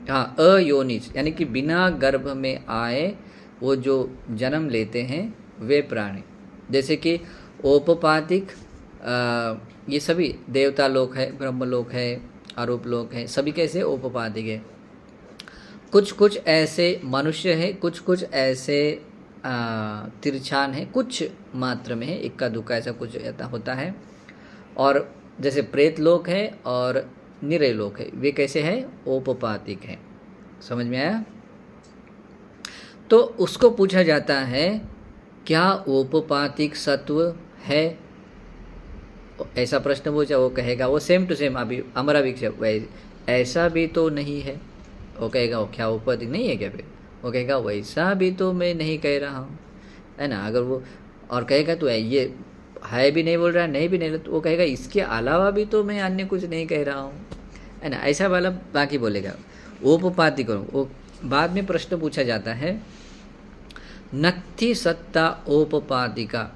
हाँ, अयोनिज, यानी कि बिना गर्भ में आए वो जो जन्म लेते हैं वे प्राणी। जैसे कि औपपातिक ये सभी देवता लोक है, ब्रह्म लोक है, आरूप लोक है, सभी कैसे औपपातिक है। कुछ कुछ ऐसे मनुष्य है, कुछ कुछ ऐसे तिरछान है, कुछ मात्र में है, इक्का दुक्का ऐसा कुछ होता है। और जैसे प्रेत लोक है और निरय लोक है, वे कैसे है? औपपातिक है। समझ में आया? तो उसको पूछा जाता है क्या औपपातिक सत्व है, ऐसा प्रश्न पूछा, वो कहेगा वो सेम टू सेम अभी हमारा विक्षेप ऐसा भी तो नहीं है। वो कहेगा वो क्या औपपातिक नहीं है क्या? फिर वो कहेगा वैसा भी तो मैं नहीं कह रहा हूँ, है ना। अगर वो और कहेगा तो ये है भी नहीं बोल रहा है, नहीं भी नहीं, तो वो कहेगा इसके अलावा भी तो मैं अन्य कुछ नहीं कह रहा हूँ, है ना, ऐसा वाला बाकी बोलेगा। औपपातिक वो बाद में प्रश्न पूछा जाता है नत्थि सत्ता औपपातिका।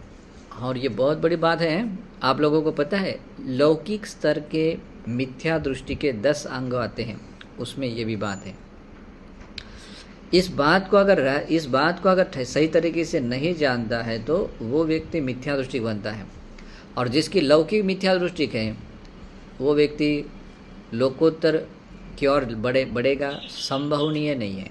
और ये बहुत बड़ी बात है, आप लोगों को पता है लौकिक स्तर के मिथ्या दृष्टि के 10 अंग आते हैं, उसमें ये भी बात है। इस बात को अगर सही तरीके से नहीं जानता है तो वो व्यक्ति मिथ्या दृष्टि बनता है, और जिसकी लौकिक मिथ्या दृष्टि है वो व्यक्ति लोकोत्तर की ओर बढ़ेगा, संभवनीय नहीं है।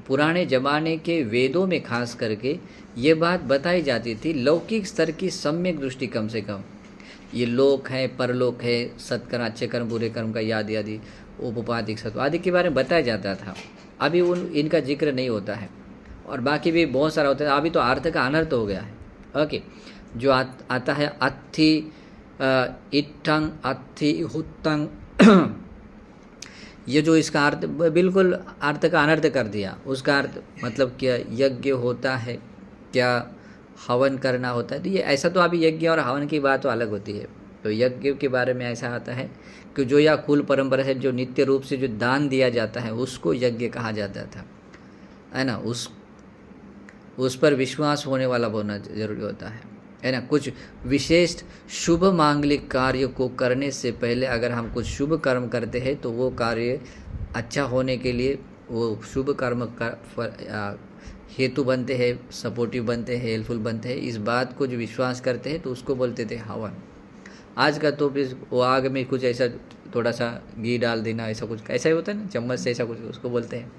पुराने ज़माने के वेदों में खास करके ये बात बताई जाती थी, लौकिक स्तर की सम्यक दृष्टि कम से कम, ये लोक है, परलोक है, सत्कर्म, अच्छे कर्म, बुरे कर्म का याद आदि, औपपातिक सत्व आदि के बारे में बताया जाता था। अभी इनका जिक्र नहीं होता है, और बाकी भी बहुत सारा होता है। अभी तो अर्थ का अनर्थ हो गया है। ओके, जो आता है अत्थि इट्ठंग, अत्थि हुत्तंग, ये जो इसका अर्थ बिल्कुल अर्थ का अनर्थ कर दिया। उसका अर्थ मतलब क्या यज्ञ होता है, क्या हवन करना होता है, तो ये ऐसा तो अभी यज्ञ और हवन की बात तो अलग होती है। तो यज्ञ के बारे में ऐसा आता है कि जो या कुल परंपरा से जो नित्य रूप से जो दान दिया जाता है उसको यज्ञ कहा जाता था, है ना। उस पर विश्वास होने वाला होना जरूरी होता है ना। कुछ विशेष शुभ मांगलिक कार्य को करने से पहले अगर हम कुछ शुभ कर्म करते हैं तो वो कार्य अच्छा होने के लिए वो शुभ कर्म का हेतु बनते हैं, सपोर्टिव बनते हैं, हेल्पफुल बनते हैं। इस बात को जो विश्वास करते हैं तो उसको बोलते थे हवन। आज का तो फिर वो आग में कुछ ऐसा थोड़ा सा घी डाल देना, ऐसा कुछ ऐसा ही होता है ना, चम्मच से ऐसा कुछ उसको बोलते हैं।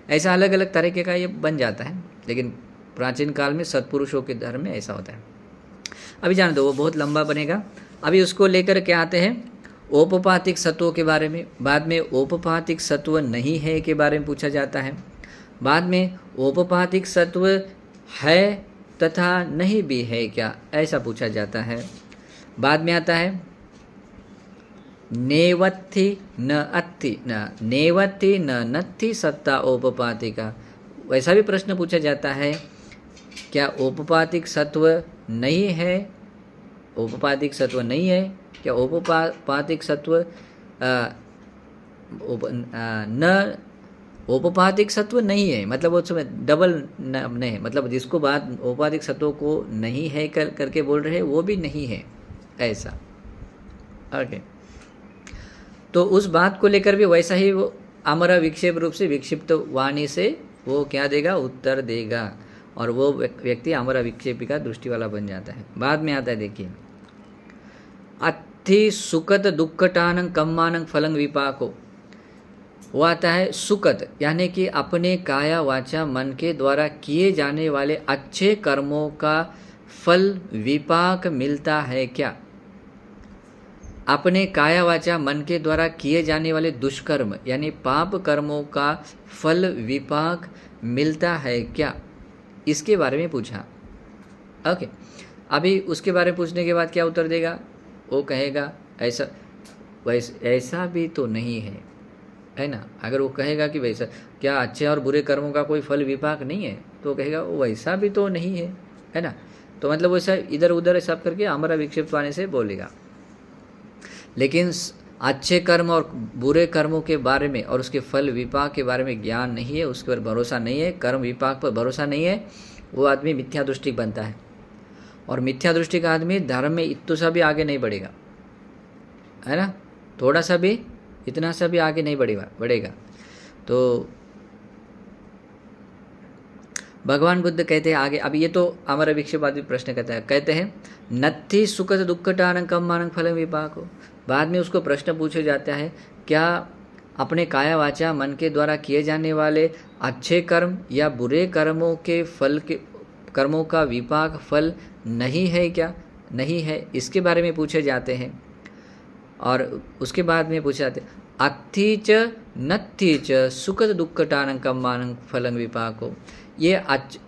ऐसा अलग अलग तरीके का ये बन जाता है, लेकिन प्राचीन काल में सत्पुरुषों के धर्म में ऐसा होता है। अभी जान दो, वो बहुत लंबा बनेगा। अभी उसको लेकर के आते हैं औपपातिक सत्वों के बारे में। बाद में औपपातिक सत्व नहीं है के बारे में पूछा जाता है। बाद में औपपातिक सत्व है तथा नहीं भी है क्या, ऐसा पूछा जाता है। बाद में आता है नेवत्थि न अत्थि, न नेवत्थि न नत्थि सत्ता औपपातिका। वैसा भी प्रश्न पूछा जाता है क्या औपपातिक सत्व नहीं है, औपपातिक सत्व नहीं है क्या, औपपातिक सत्व न औपपातिक सत्व नहीं है, मतलब वो उसमें डबल नहीं है, मतलब जिसको बात औपपातिक सत्वों को नहीं है करके बोल रहे हैं वो भी नहीं है, ऐसा। ओके, तो उस बात को लेकर भी वैसा ही वो अमर विक्षेप रूप से विक्षिप्त वाणी से वो क्या देगा, उत्तर देगा, और वो व्यक्ति अमर विक्षेपी का दृष्टि वाला बन जाता है। बाद में आता है देखिए, अत्थि सुकत दुक्कटानं कम्मानं फलं विपाको, वो आता है सुकत, यानी कि अपने काया वाचा मन के द्वारा किए जाने वाले अच्छे कर्मों का फल विपाक मिलता है क्या। अपने काया वाचा मन के द्वारा किए जाने वाले दुष्कर्म यानी पाप कर्मों का फल विपाक मिलता है क्या, इसके बारे में पूछा। ओके, अभी उसके बारे में पूछने के बाद क्या उत्तर देगा, वो कहेगा ऐसा भी तो नहीं है ना। अगर वो कहेगा कि वैसा क्या अच्छे और बुरे कर्मों का कोई फल विपाक नहीं है, तो वह वैसा भी तो नहीं है ना। तो मतलब वैसा इधर उधर सब करके अमर विक्षिप्त वाणी से बोलेगा। लेकिन अच्छे कर्म और बुरे कर्मों के बारे में और उसके फल विपाक के बारे में ज्ञान नहीं है, उसके पर भरोसा नहीं है, कर्म विपाक पर भरोसा नहीं है, वो आदमी मिथ्या दृष्टि बनता है। और मिथ्या दृष्टि का आदमी धर्म में इतना सा भी आगे नहीं बढ़ेगा, है ना, थोड़ा सा भी, इतना सा भी आगे नहीं बढ़ेगा। तो भगवान बुद्ध कहते हैं आगे, अब ये तो अमर विक्षेपादी प्रश्न कहते हैं नत्थि सुखद दुक्कटानं कम्मानं फलं विपाको। बाद में उसको प्रश्न पूछा जाता है, क्या अपने काया वाचा मन के द्वारा किए जाने वाले अच्छे कर्म या बुरे कर्मों के फल के कर्मों का विपाक फल नहीं है क्या, नहीं है, इसके बारे में पूछे जाते हैं। और उसके बाद में पूछे जाते अत्थि च नत्थि च सुखद दुक्कटानं कम्मानं फलं विपाको। ये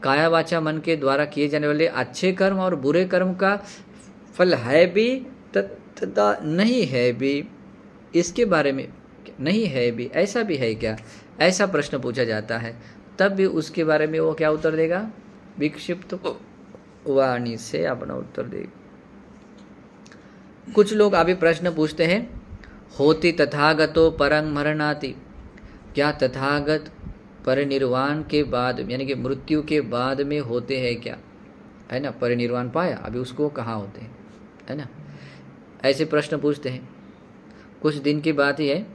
काया वाचा मन के द्वारा किए जाने वाले अच्छे कर्म और बुरे कर्म का फल है भी तथा नहीं है भी, इसके बारे में नहीं है भी, ऐसा भी है क्या, ऐसा प्रश्न पूछा जाता है। तब भी उसके बारे में वो क्या उत्तर देगा, विक्षिप्त वाणी से अपना उत्तर देगा। कुछ लोग अभी प्रश्न पूछते हैं, होति तथागतो परं मरणाति, क्या तथागत परिनिर्वाण के बाद यानी कि मृत्यु के बाद में होते हैं क्या, है ना, परिनिर्वाण पाया अभी उसको कहाँ होते हैं, है ना, ऐसे प्रश्न पूछते हैं। कुछ दिन की बात ही है,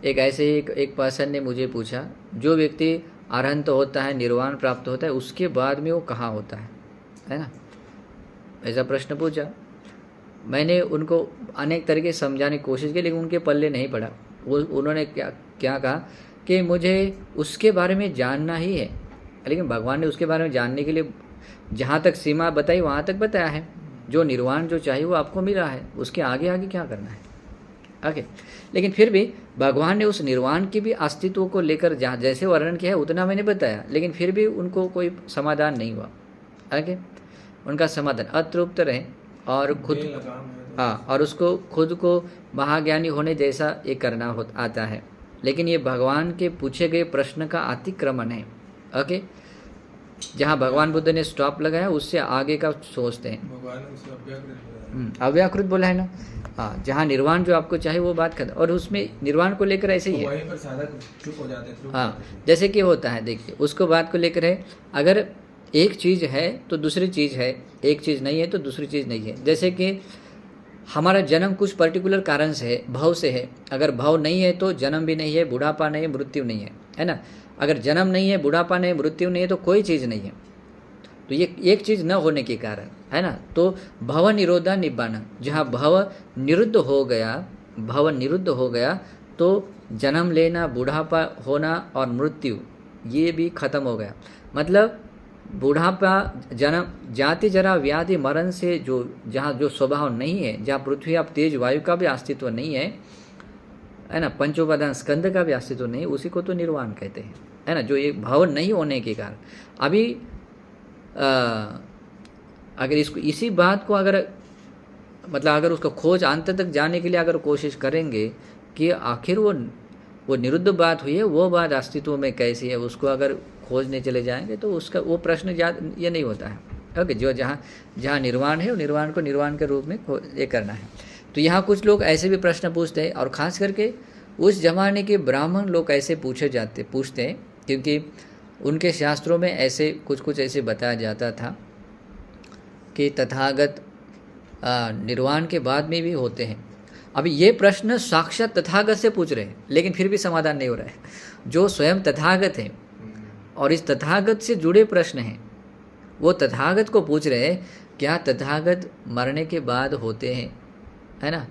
एक ऐसे ही एक पर्सन ने मुझे पूछा, जो व्यक्ति अरहंत होता है, निर्वाण प्राप्त होता है, उसके बाद में वो कहाँ होता है ना, ऐसा प्रश्न पूछा। मैंने उनको अनेक तरीके से समझाने की कोशिश की, लेकिन उनके पल्ले नहीं पड़ा। उन्होंने क्या कहा कि मुझे उसके बारे में जानना ही है, लेकिन भगवान ने उसके बारे में जानने के लिए जहाँ तक सीमा बताई वहाँ तक बताया है। जो निर्वाण जो चाहिए वो आपको मिला है, उसके आगे आगे क्या करना है, आगे। लेकिन फिर भी भगवान ने उस निर्वाण के भी अस्तित्व को लेकर जहाँ जैसे वर्णन किया है उतना मैंने बताया, लेकिन फिर भी उनको कोई समाधान नहीं हुआ। आगे उनका समाधान अतृप्त रहे और खुद और उसको खुद को महाज्ञानी होने जैसा ये करना आता है। लेकिन ये भगवान के पूछे गए प्रश्न का अतिक्रमण है। ओके, जहाँ भगवान बुद्ध ने स्टॉप लगाया उससे आगे का सोचते हैं। अव्याकृत बोला है ना, हाँ, जहाँ निर्वाण जो आपको चाहिए वो बात करता, और उसमें निर्वाण को लेकर ऐसे ही है, वहीं पर साधक चुप हो जाते हैं। हाँ, जैसे कि होता है, देखिए उसको बात को लेकर है, अगर एक चीज़ है तो दूसरी चीज़ है, एक चीज़ नहीं है तो दूसरी चीज़ नहीं है। जैसे कि हमारा जन्म कुछ पर्टिकुलर कारण से है, भव से है, अगर भव नहीं है तो जन्म भी नहीं है, बुढ़ापा नहीं है, मृत्यु नहीं है ना। अगर जन्म नहीं है, बुढ़ापा नहीं, मृत्यु नहीं है तो कोई चीज़ नहीं है। तो ये एक चीज़ न होने के कारण है ना। तो भव निरोधा निब्बाण, जहाँ भव निरुद्ध हो गया तो जन्म लेना, बुढ़ापा होना और मृत्यु ये भी खत्म हो गया। मतलब बुढ़ापा, जन्म, जाति, जरा, व्याधि, मरण से जहाँ जो स्वभाव नहीं है, जहाँ पृथ्वी आप तेज वायु का भी अस्तित्व नहीं है ना, पंचोपादान स्कंद का भी अस्तित्व नहीं, उसी को तो निर्वाण कहते हैं, है ना। जो ये भाव नहीं होने के कारण अभी अगर इसको इसी बात को अगर मतलब अगर उसका खोज अंत तक जाने के लिए अगर कोशिश करेंगे कि आखिर वो निरुद्ध बात हुई है, वो बात अस्तित्व में कैसी है, उसको अगर खोजने चले जाएंगे तो उसका वो प्रश्न ये नहीं होता है। ओके, जो जहाँ निर्वाण है वो निर्वाण को निर्वाण के रूप में ये करना है। तो यहाँ कुछ लोग ऐसे भी प्रश्न पूछते हैं, और ख़ास करके उस जमाने के ब्राह्मण लोग ऐसे पूछते हैं, क्योंकि उनके शास्त्रों में ऐसे कुछ ऐसे बताया जाता था कि तथागत निर्वाण के बाद में भी होते हैं। अभी ये प्रश्न साक्षात तथागत से पूछ रहे हैं, लेकिन फिर भी समाधान नहीं हो रहा है। जो स्वयं तथागत है और इस तथागत से जुड़े प्रश्न हैं, वो तथागत को पूछ रहे हैं क्या तथागत मरने के बाद होते हैं, है ना।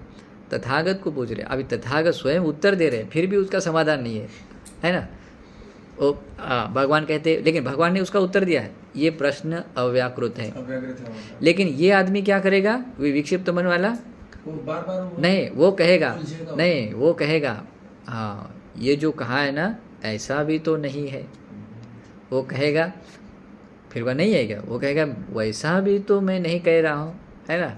तथागत को पूछ रहे हैं, अभी तथागत स्वयं उत्तर दे रहे हैं, फिर भी उसका समाधान नहीं है ना। वो भगवान कहते हैं, लेकिन भगवान ने उसका उत्तर दिया है, ये प्रश्न अव्याकृत है। लेकिन ये आदमी क्या करेगा, विक्षिप्त मन वाला, वो बार बार नहीं वो कहेगा, नहीं वो कहेगा हाँ ये जो कहा है ना ऐसा भी तो नहीं है, वो कहेगा। फिर वह नहीं आएगा, वो कहेगा वैसा भी तो मैं नहीं कह रहा हूँ, है ना।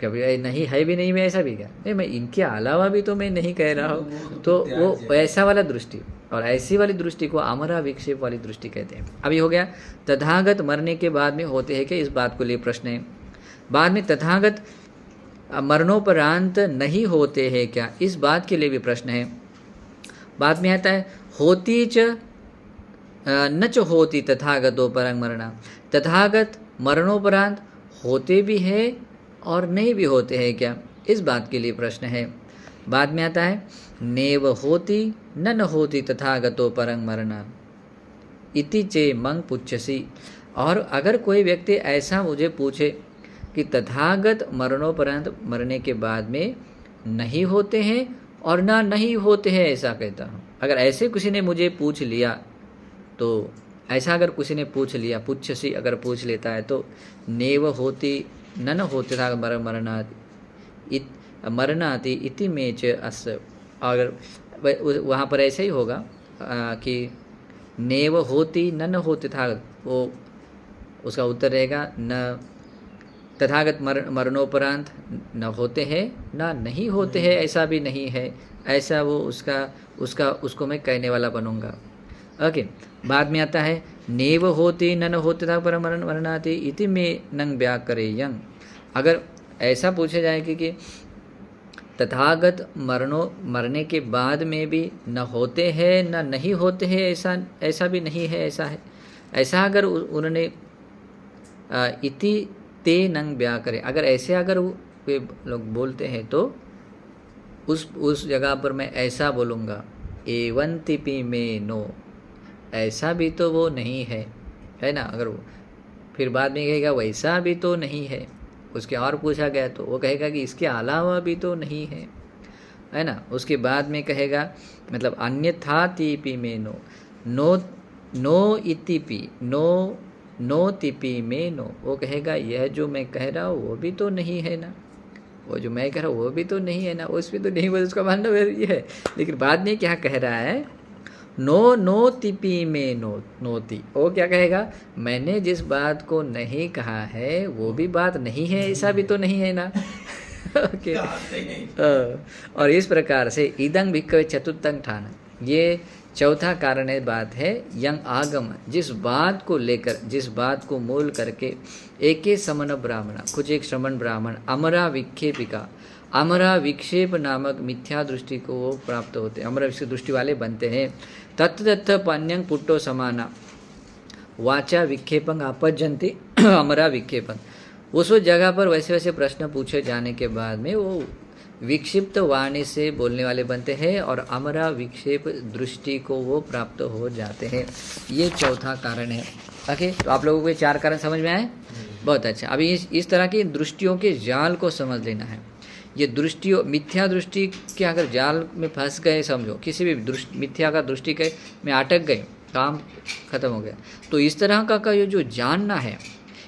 कभी नहीं है भी नहीं, मैं ऐसा भी क्या नहीं, मैं इनके अलावा भी तो मैं नहीं कह रहा हूँ। तो वो ऐसा वाला दृष्टि, और ऐसी वाली दृष्टि को आमरा विक्षेप वाली दृष्टि कहते हैं। अभी हो गया तथागत मरने के बाद में होते हैं कि इस बात को लिए प्रश्न है। बाद में तथागत मरणोपरांत नहीं होते हैं क्या, इस बात के लिए भी प्रश्न है। बाद में आता है होती च न च होती तथागतो परं मरणा, तथागत मरणोपरांत होते भी है और नहीं भी होते हैं क्या, इस बात के लिए प्रश्न है। बाद में आता है नेव होती न होती तथागतो परं मरणा इति चे मंग पुच्छसी। और अगर कोई व्यक्ति ऐसा मुझे पूछे कि तथागत मरणोपरांत मरने के बाद में नहीं होते हैं और ना नहीं होते हैं, ऐसा कहता हूँ। अगर ऐसे किसी ने मुझे पूछ लिया, तो ऐसा अगर किसी ने पूछ लिया, पुच्छसी अगर पूछ लेता है, तो नेव होती न होते था मरनाति इति में च अस। अगर वहाँ पर ऐसे ही होगा कि नेव होती न होते था, वो उसका उत्तर रहेगा न तथागत मरणोपरांत न होते हैं ना नहीं होते हैं, ऐसा भी नहीं है, ऐसा वो उसको मैं कहने वाला बनूंगा। ओके। बाद में आता है नेव होती न होते था पर मरणाति इति में नंग व्याक करे यंग। अगर ऐसा पूछे जाए कि तथागत मरने के बाद में भी न होते हैं न नहीं होते हैं, ऐसा भी नहीं है, ऐसा है, ऐसा अगर उन्होंने इति ते नंग ब्या करे, अगर ऐसे अगर वे लोग बोलते हैं तो उस जगह पर मैं ऐसा बोलूँगा एवं तिपि में नो, ऐसा भी तो वो नहीं है ना। अगर वो फिर बाद में कहेगा वैसा भी तो नहीं है, उसके और पूछा गया तो वो कहेगा कि इसके अलावा भी तो नहीं है ना। उसके बाद में कहेगा मतलब अन्यथा तिपि में नो इतिपि नो तिपि में नो, वो कहेगा यह जो मैं कह रहा हूँ वो भी तो नहीं है ना, वो जो मैं कह रहा हूँ वो भी तो नहीं है ना, उसमें तो नहीं, वो उसका मानना ये है। लेकिन बाद में क्या कह रहा है, नो तिपि में नोती, वो क्या कहेगा, मैंने जिस बात को नहीं कहा है वो भी बात नहीं है, ऐसा भी तो नहीं है ना। ओके। और इस प्रकार से इदं भिक्खवे चतुर्थं ठान, ये चौथा कारण है, बात है यंग आगम, जिस बात को लेकर, जिस बात को मूल करके एके समन ब्राह्मण, कुछ एक श्रमण ब्राह्मण अमरा विक्षेपिका, अमरा विक्षेप नामक मिथ्या दृष्टि को वो प्राप्त होते हैं, अमरा विक्षेप दृष्टि वाले बनते हैं। तत्तत्थ पन्यंग पुट्टो समाना वाचा विक्षेपंग अपजंती अमरा विक्षेपंग, उस जगह पर वैसे वैसे प्रश्न पूछे जाने के बाद में वो विक्षिप्त वाणी से बोलने वाले बनते हैं और अमरा विक्षेप दृष्टि को वो प्राप्त हो जाते हैं। ये चौथा कारण है। ओके, तो आप लोगों को ये 4 कारण समझ में आए, बहुत अच्छा। अभी इस तरह की दृष्टियों के जाल को समझ लेना है। ये दृष्टियों, मिथ्या दृष्टि के अगर जाल में फंस गए, समझो किसी भी मिथ्या का दृष्टि के में अटक गए, काम खत्म हो गया। तो इस तरह का ये जो जानना है,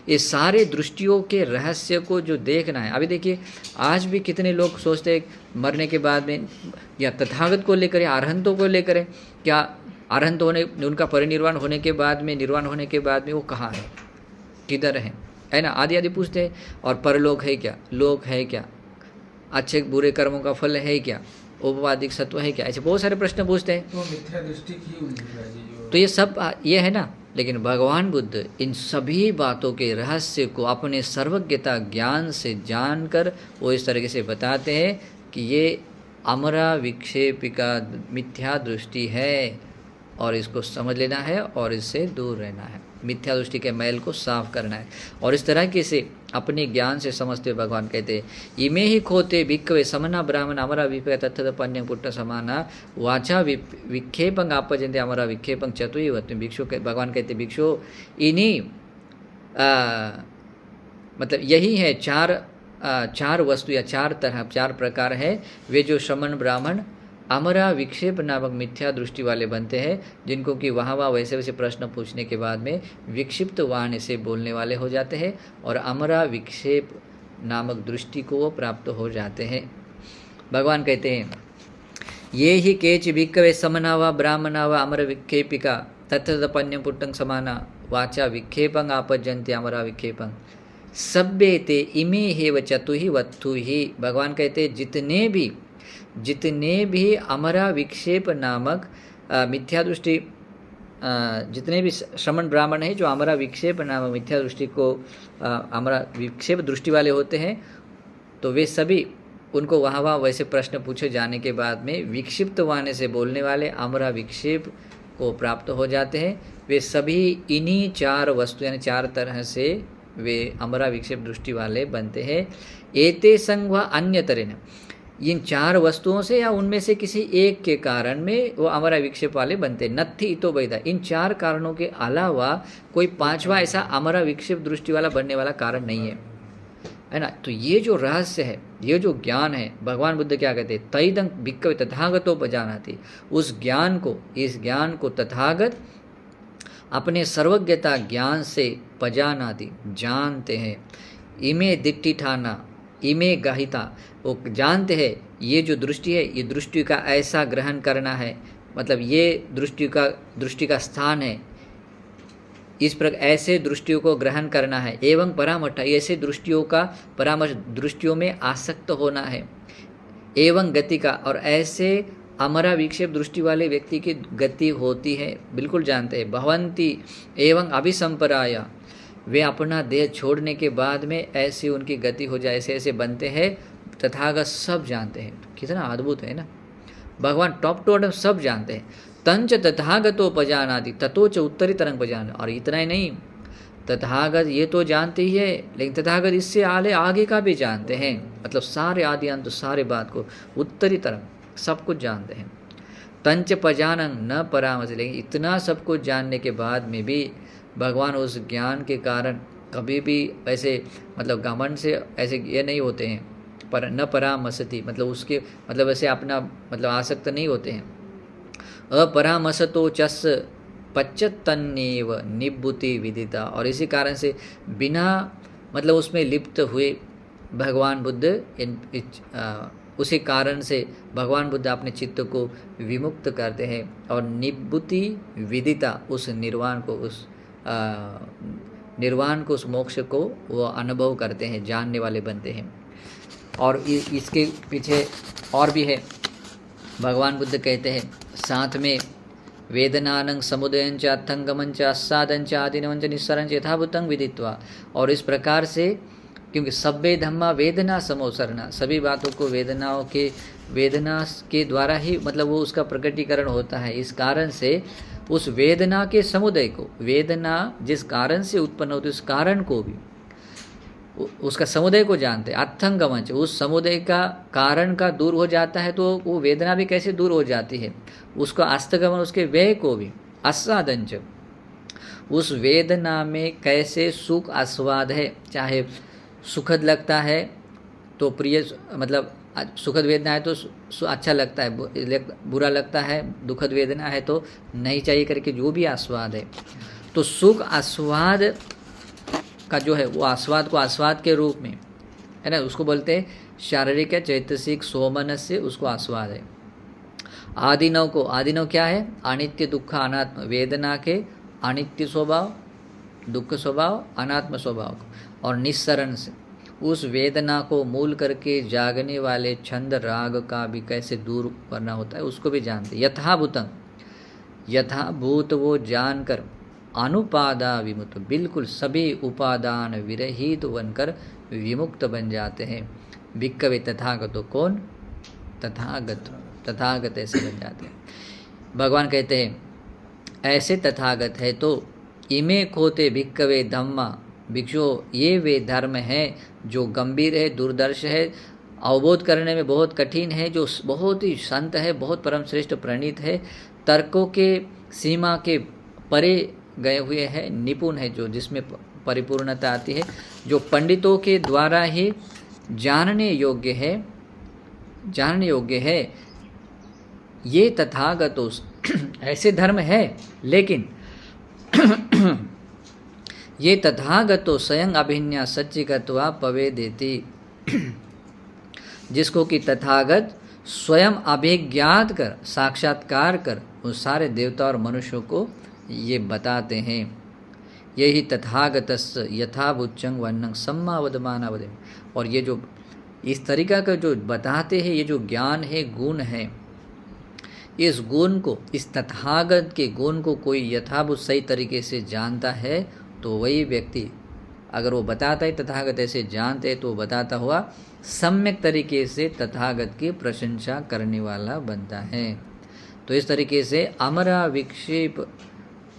ये सारे दृष्टियों के रहस्य को जो देखना है। अभी देखिए आज भी कितने लोग सोचते हैं मरने के बाद में, या तथागत को लेकर या अरहंतों को लेकर, क्या अरहंत होने, उनका परिनिर्वाण होने के बाद में, निर्वाण होने के बाद में वो कहाँ है, किधर है ना, आदि आदि पूछते हैं। और परलोक है क्या, लोक है क्या, अच्छे बुरे कर्मों का फल है क्या, उपवादिक सत्व है क्या, ऐसे बहुत सारे प्रश्न पूछते हैं। तो मिथ्या दृष्टि की तो ये सब ये है ना। लेकिन भगवान बुद्ध इन सभी बातों के रहस्य को अपने सर्वज्ञता ज्ञान से जानकर वो इस तरीके से बताते हैं कि ये अमरा विक्षेपिका मिथ्या दृष्टि है और इसको समझ लेना है और इससे दूर रहना है। मिथ्या दृष्टि के मैल को साफ करना है। और इस तरह के से अपने ज्ञान से समझते हुए भगवान कहते हैं इमे ही खोते भिक्खवे समना ब्राह्मण अमरा विपय तत्थ पन्य पुट्ट समाना वाचा विक्षेपंग आपजन्ते अमरा विक्षेपंग चतुई वत्व भिक्षु भगवान कहते भिक्षु इन्हीं मतलब यही है चार वस्तु या चार प्रकार है वे जो श्रमण ब्राह्मण अमरा विक्षेप नामक मिथ्या दृष्टि वाले बनते हैं, जिनको कि वहाँ वैसे वैसे प्रश्न पूछने के बाद में विक्षिप्त वाणी से बोलने वाले हो जाते हैं और अमरा विक्षेप नामक दृष्टि को वो प्राप्त हो जाते हैं। भगवान कहते हैं ये ही केच भिक्खवे समना व ब्राह्मणा व अमर विक्षेपिका तत्तपन्यम पुट्टंग समाना वाचा विक्षेपंग आपजन्ते अमरा विक्षेपंग सभ्य ते इमे हेव चतुहि वत्थु ही। भगवान कहते जितने भी अमरा विक्षेप नामक मिथ्या दृष्टि जितने भी श्रमण ब्राह्मण हैं जो अमरा विक्षेप नामक मिथ्या दृष्टि को अमरा विक्षेप दृष्टि वाले होते हैं, तो वे सभी उनको वहाँ वैसे प्रश्न पूछे जाने के बाद में विक्षिप्त वाणी से बोलने वाले अमरा विक्षेप को प्राप्त हो जाते हैं। वे सभी इन्हीं चार वस्तु यानी चार तरह से वे अमरा विक्षेप दृष्टि वाले बनते हैं। एते संग व अन्यतरेण इन चार वस्तुओं से या उनमें से किसी एक के कारण में वो अमरा विक्षेप वाले बनते। नत्थि तो वैदा इन चार कारणों के अलावा कोई पांचवा ऐसा अमरा विक्षेप दृष्टि वाला बनने वाला कारण नहीं है ना। तो ये जो रहस्य है, ये जो ज्ञान है, भगवान बुद्ध क्या कहते हैं तैदं भिक्खवे तथागतोपजानाति। उस ज्ञान को, इस ज्ञान को तथागत अपने सर्वज्ञता ज्ञान से पजानाति जानते हैं। इमे दिट्ठिठाना इमे गाहिता वो जानते हैं ये जो दृष्टि है ये दृष्टि का ऐसा ग्रहण करना है, मतलब ये दृष्टि का स्थान है, इस प्रकार ऐसे दृष्टियों को ग्रहण करना है। एवं परामर्श ऐसे दृष्टियों का परामर्श दृष्टियों में आसक्त होना है। एवं गति का और ऐसे अमरा विक्षेप दृष्टि वाले व्यक्ति की गति होती है, बिल्कुल जानते हैं। भवंती एवं अभिसंपराया वे अपना देह छोड़ने के बाद में ऐसी उनकी गति हो जाए, ऐसे ऐसे बनते हैं। तथागत सब जानते हैं, कितना अद्भुत है ना। भगवान टॉप टू बॉटम सब जानते हैं। तंच तथागतोपजानाति ततोच उत्तरी तरंग पजान। और इतना ही नहीं, तथागत ये तो जानते ही है, लेकिन तथागत इससे आगे का भी जानते हैं, मतलब सारे आदि अंत सारे बात को उत्तरी तरंग सब कुछ जानते हैं। तंच पजानंग न परामर्श, लेकिन इतना सब कुछ जानने के बाद में भी भगवान उस ज्ञान के कारण कभी भी ऐसे मतलब घमंड से ऐसे ये नहीं होते हैं। पर न परामसति मतलब उसके मतलब ऐसे अपना मतलब आसक्त नहीं होते हैं। अपरामसतो चस पच्चतन्नेव निबुति विदिता। और इसी कारण से बिना मतलब उसमें लिप्त हुए भगवान बुद्ध उसी कारण से भगवान बुद्ध अपने चित्त को विमुक्त करते हैं और निबुति विदिता उस निर्वाण को उस मोक्ष को वो अनुभव करते हैं, जानने वाले बनते हैं। और इसके पीछे और भी है। भगवान बुद्ध कहते हैं साथ में वेदनानं समुदयंच अर्थंगमंच आस्सादंच आदिनवंच निस्सरंच यथाभूतं विदित्वा। और इस प्रकार से क्योंकि सभ्य धम्मा वेदना समोसरना, सभी बातों को वेदना के द्वारा ही मतलब वो उसका प्रकटीकरण होता है। इस कारण से उस वेदना के समुदय को, वेदना जिस कारण से उत्पन्न होती है उस कारण को भी उसका समुदय को जानते हैं। अर्थंगमंच उस समुदय का कारण का दूर हो जाता है तो वो वेदना भी कैसे दूर हो जाती है। उसको अस्तगमन उसके व्यय को भी आस्वादंच उस वेदना में कैसे सुख आस्वाद है, चाहे सुखद लगता है तो प्रिय मतलब सुखद वेदना है तो अच्छा लगता है, बुरा लगता है दुखद वेदना है तो नहीं चाहिए करके जो भी आस्वाद है। तो सुख आस्वाद का जो है वो आस्वाद को आस्वाद के रूप में है ना, उसको बोलते हैं शारीरिक चैतसिक सोमनस्य, उसको आस्वाद है। आदिनव क्या है, अनित्य दुख अनात्म, वेदना के अनित्य स्वभाव, दुख स्वभाव, अनात्म स्वभाव। और निस्सरण से उस वेदना को मूल करके जागने वाले छंद राग का भी कैसे दूर करना होता है उसको भी जानते। यथाभूतं यथाभूत वो जानकर अनुपादा विमुक्त, बिल्कुल सभी उपादान विरहित बनकर विमुक्त बन जाते हैं। भिक्खवे तथागतो, कौन तथागत ऐसे बन जाते हैं। भगवान कहते हैं ऐसे तथागत है तो इमे खोते भिक्कवे धम्मा, भिक्षु ये वे धर्म है जो गंभीर है, दूरदर्श है, अवबोध करने में बहुत कठिन है, जो बहुत ही संत है, बहुत परम श्रेष्ठ प्रणीत है, तर्कों के सीमा के परे गए हुए हैं, निपुण है, जो जिसमें परिपूर्णता आती है, जो पंडितों के द्वारा ही जानने योग्य है, ये तथागतों ऐसे धर्म है, लेकिन ये तथागतो स्वयं अभिन्या सच्चिकत्वा पवेदेति, जिसको कि तथागत स्वयं अभिज्ञात कर, साक्षात्कार कर उस सारे देवता और मनुष्यों को ये बताते हैं। यही तथागतस्य यथाभूचंग वर्णं सम्मावदमानावदे, और ये जो इस तरीका का जो बताते हैं, ये जो ज्ञान है, गुण है, इस गुण को, इस तथागत के गुण को कोई यथाभूत सही तरीके से जानता है तो वही व्यक्ति, अगर वो बताता है तथागत ऐसे जानते हैं, तो वो बताता हुआ सम्यक तरीके से तथागत की प्रशंसा करने वाला बनता है। तो इस तरीके से अमरा विक्षेप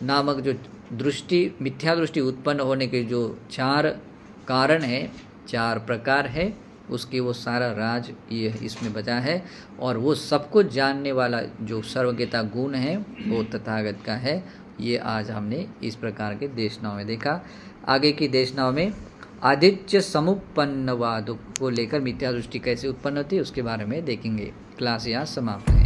नामक जो दृष्टि, मिथ्या दृष्टि उत्पन्न होने के जो 4 कारण है, 4 प्रकार है, उसकी वो सारा राज ये इसमें बचा है। और वो सब कुछ जानने वाला जो सर्वज्ञता गुण है वो तथागत का है। ये आज हमने इस प्रकार के देशनाओं में देखा। आगे की देशनाओं में आदित्य समुपन्नवाद को लेकर मिथ्या दृष्टि कैसे उत्पन्न होती है उसके बारे में देखेंगे। क्लास यहाँ समाप्त है।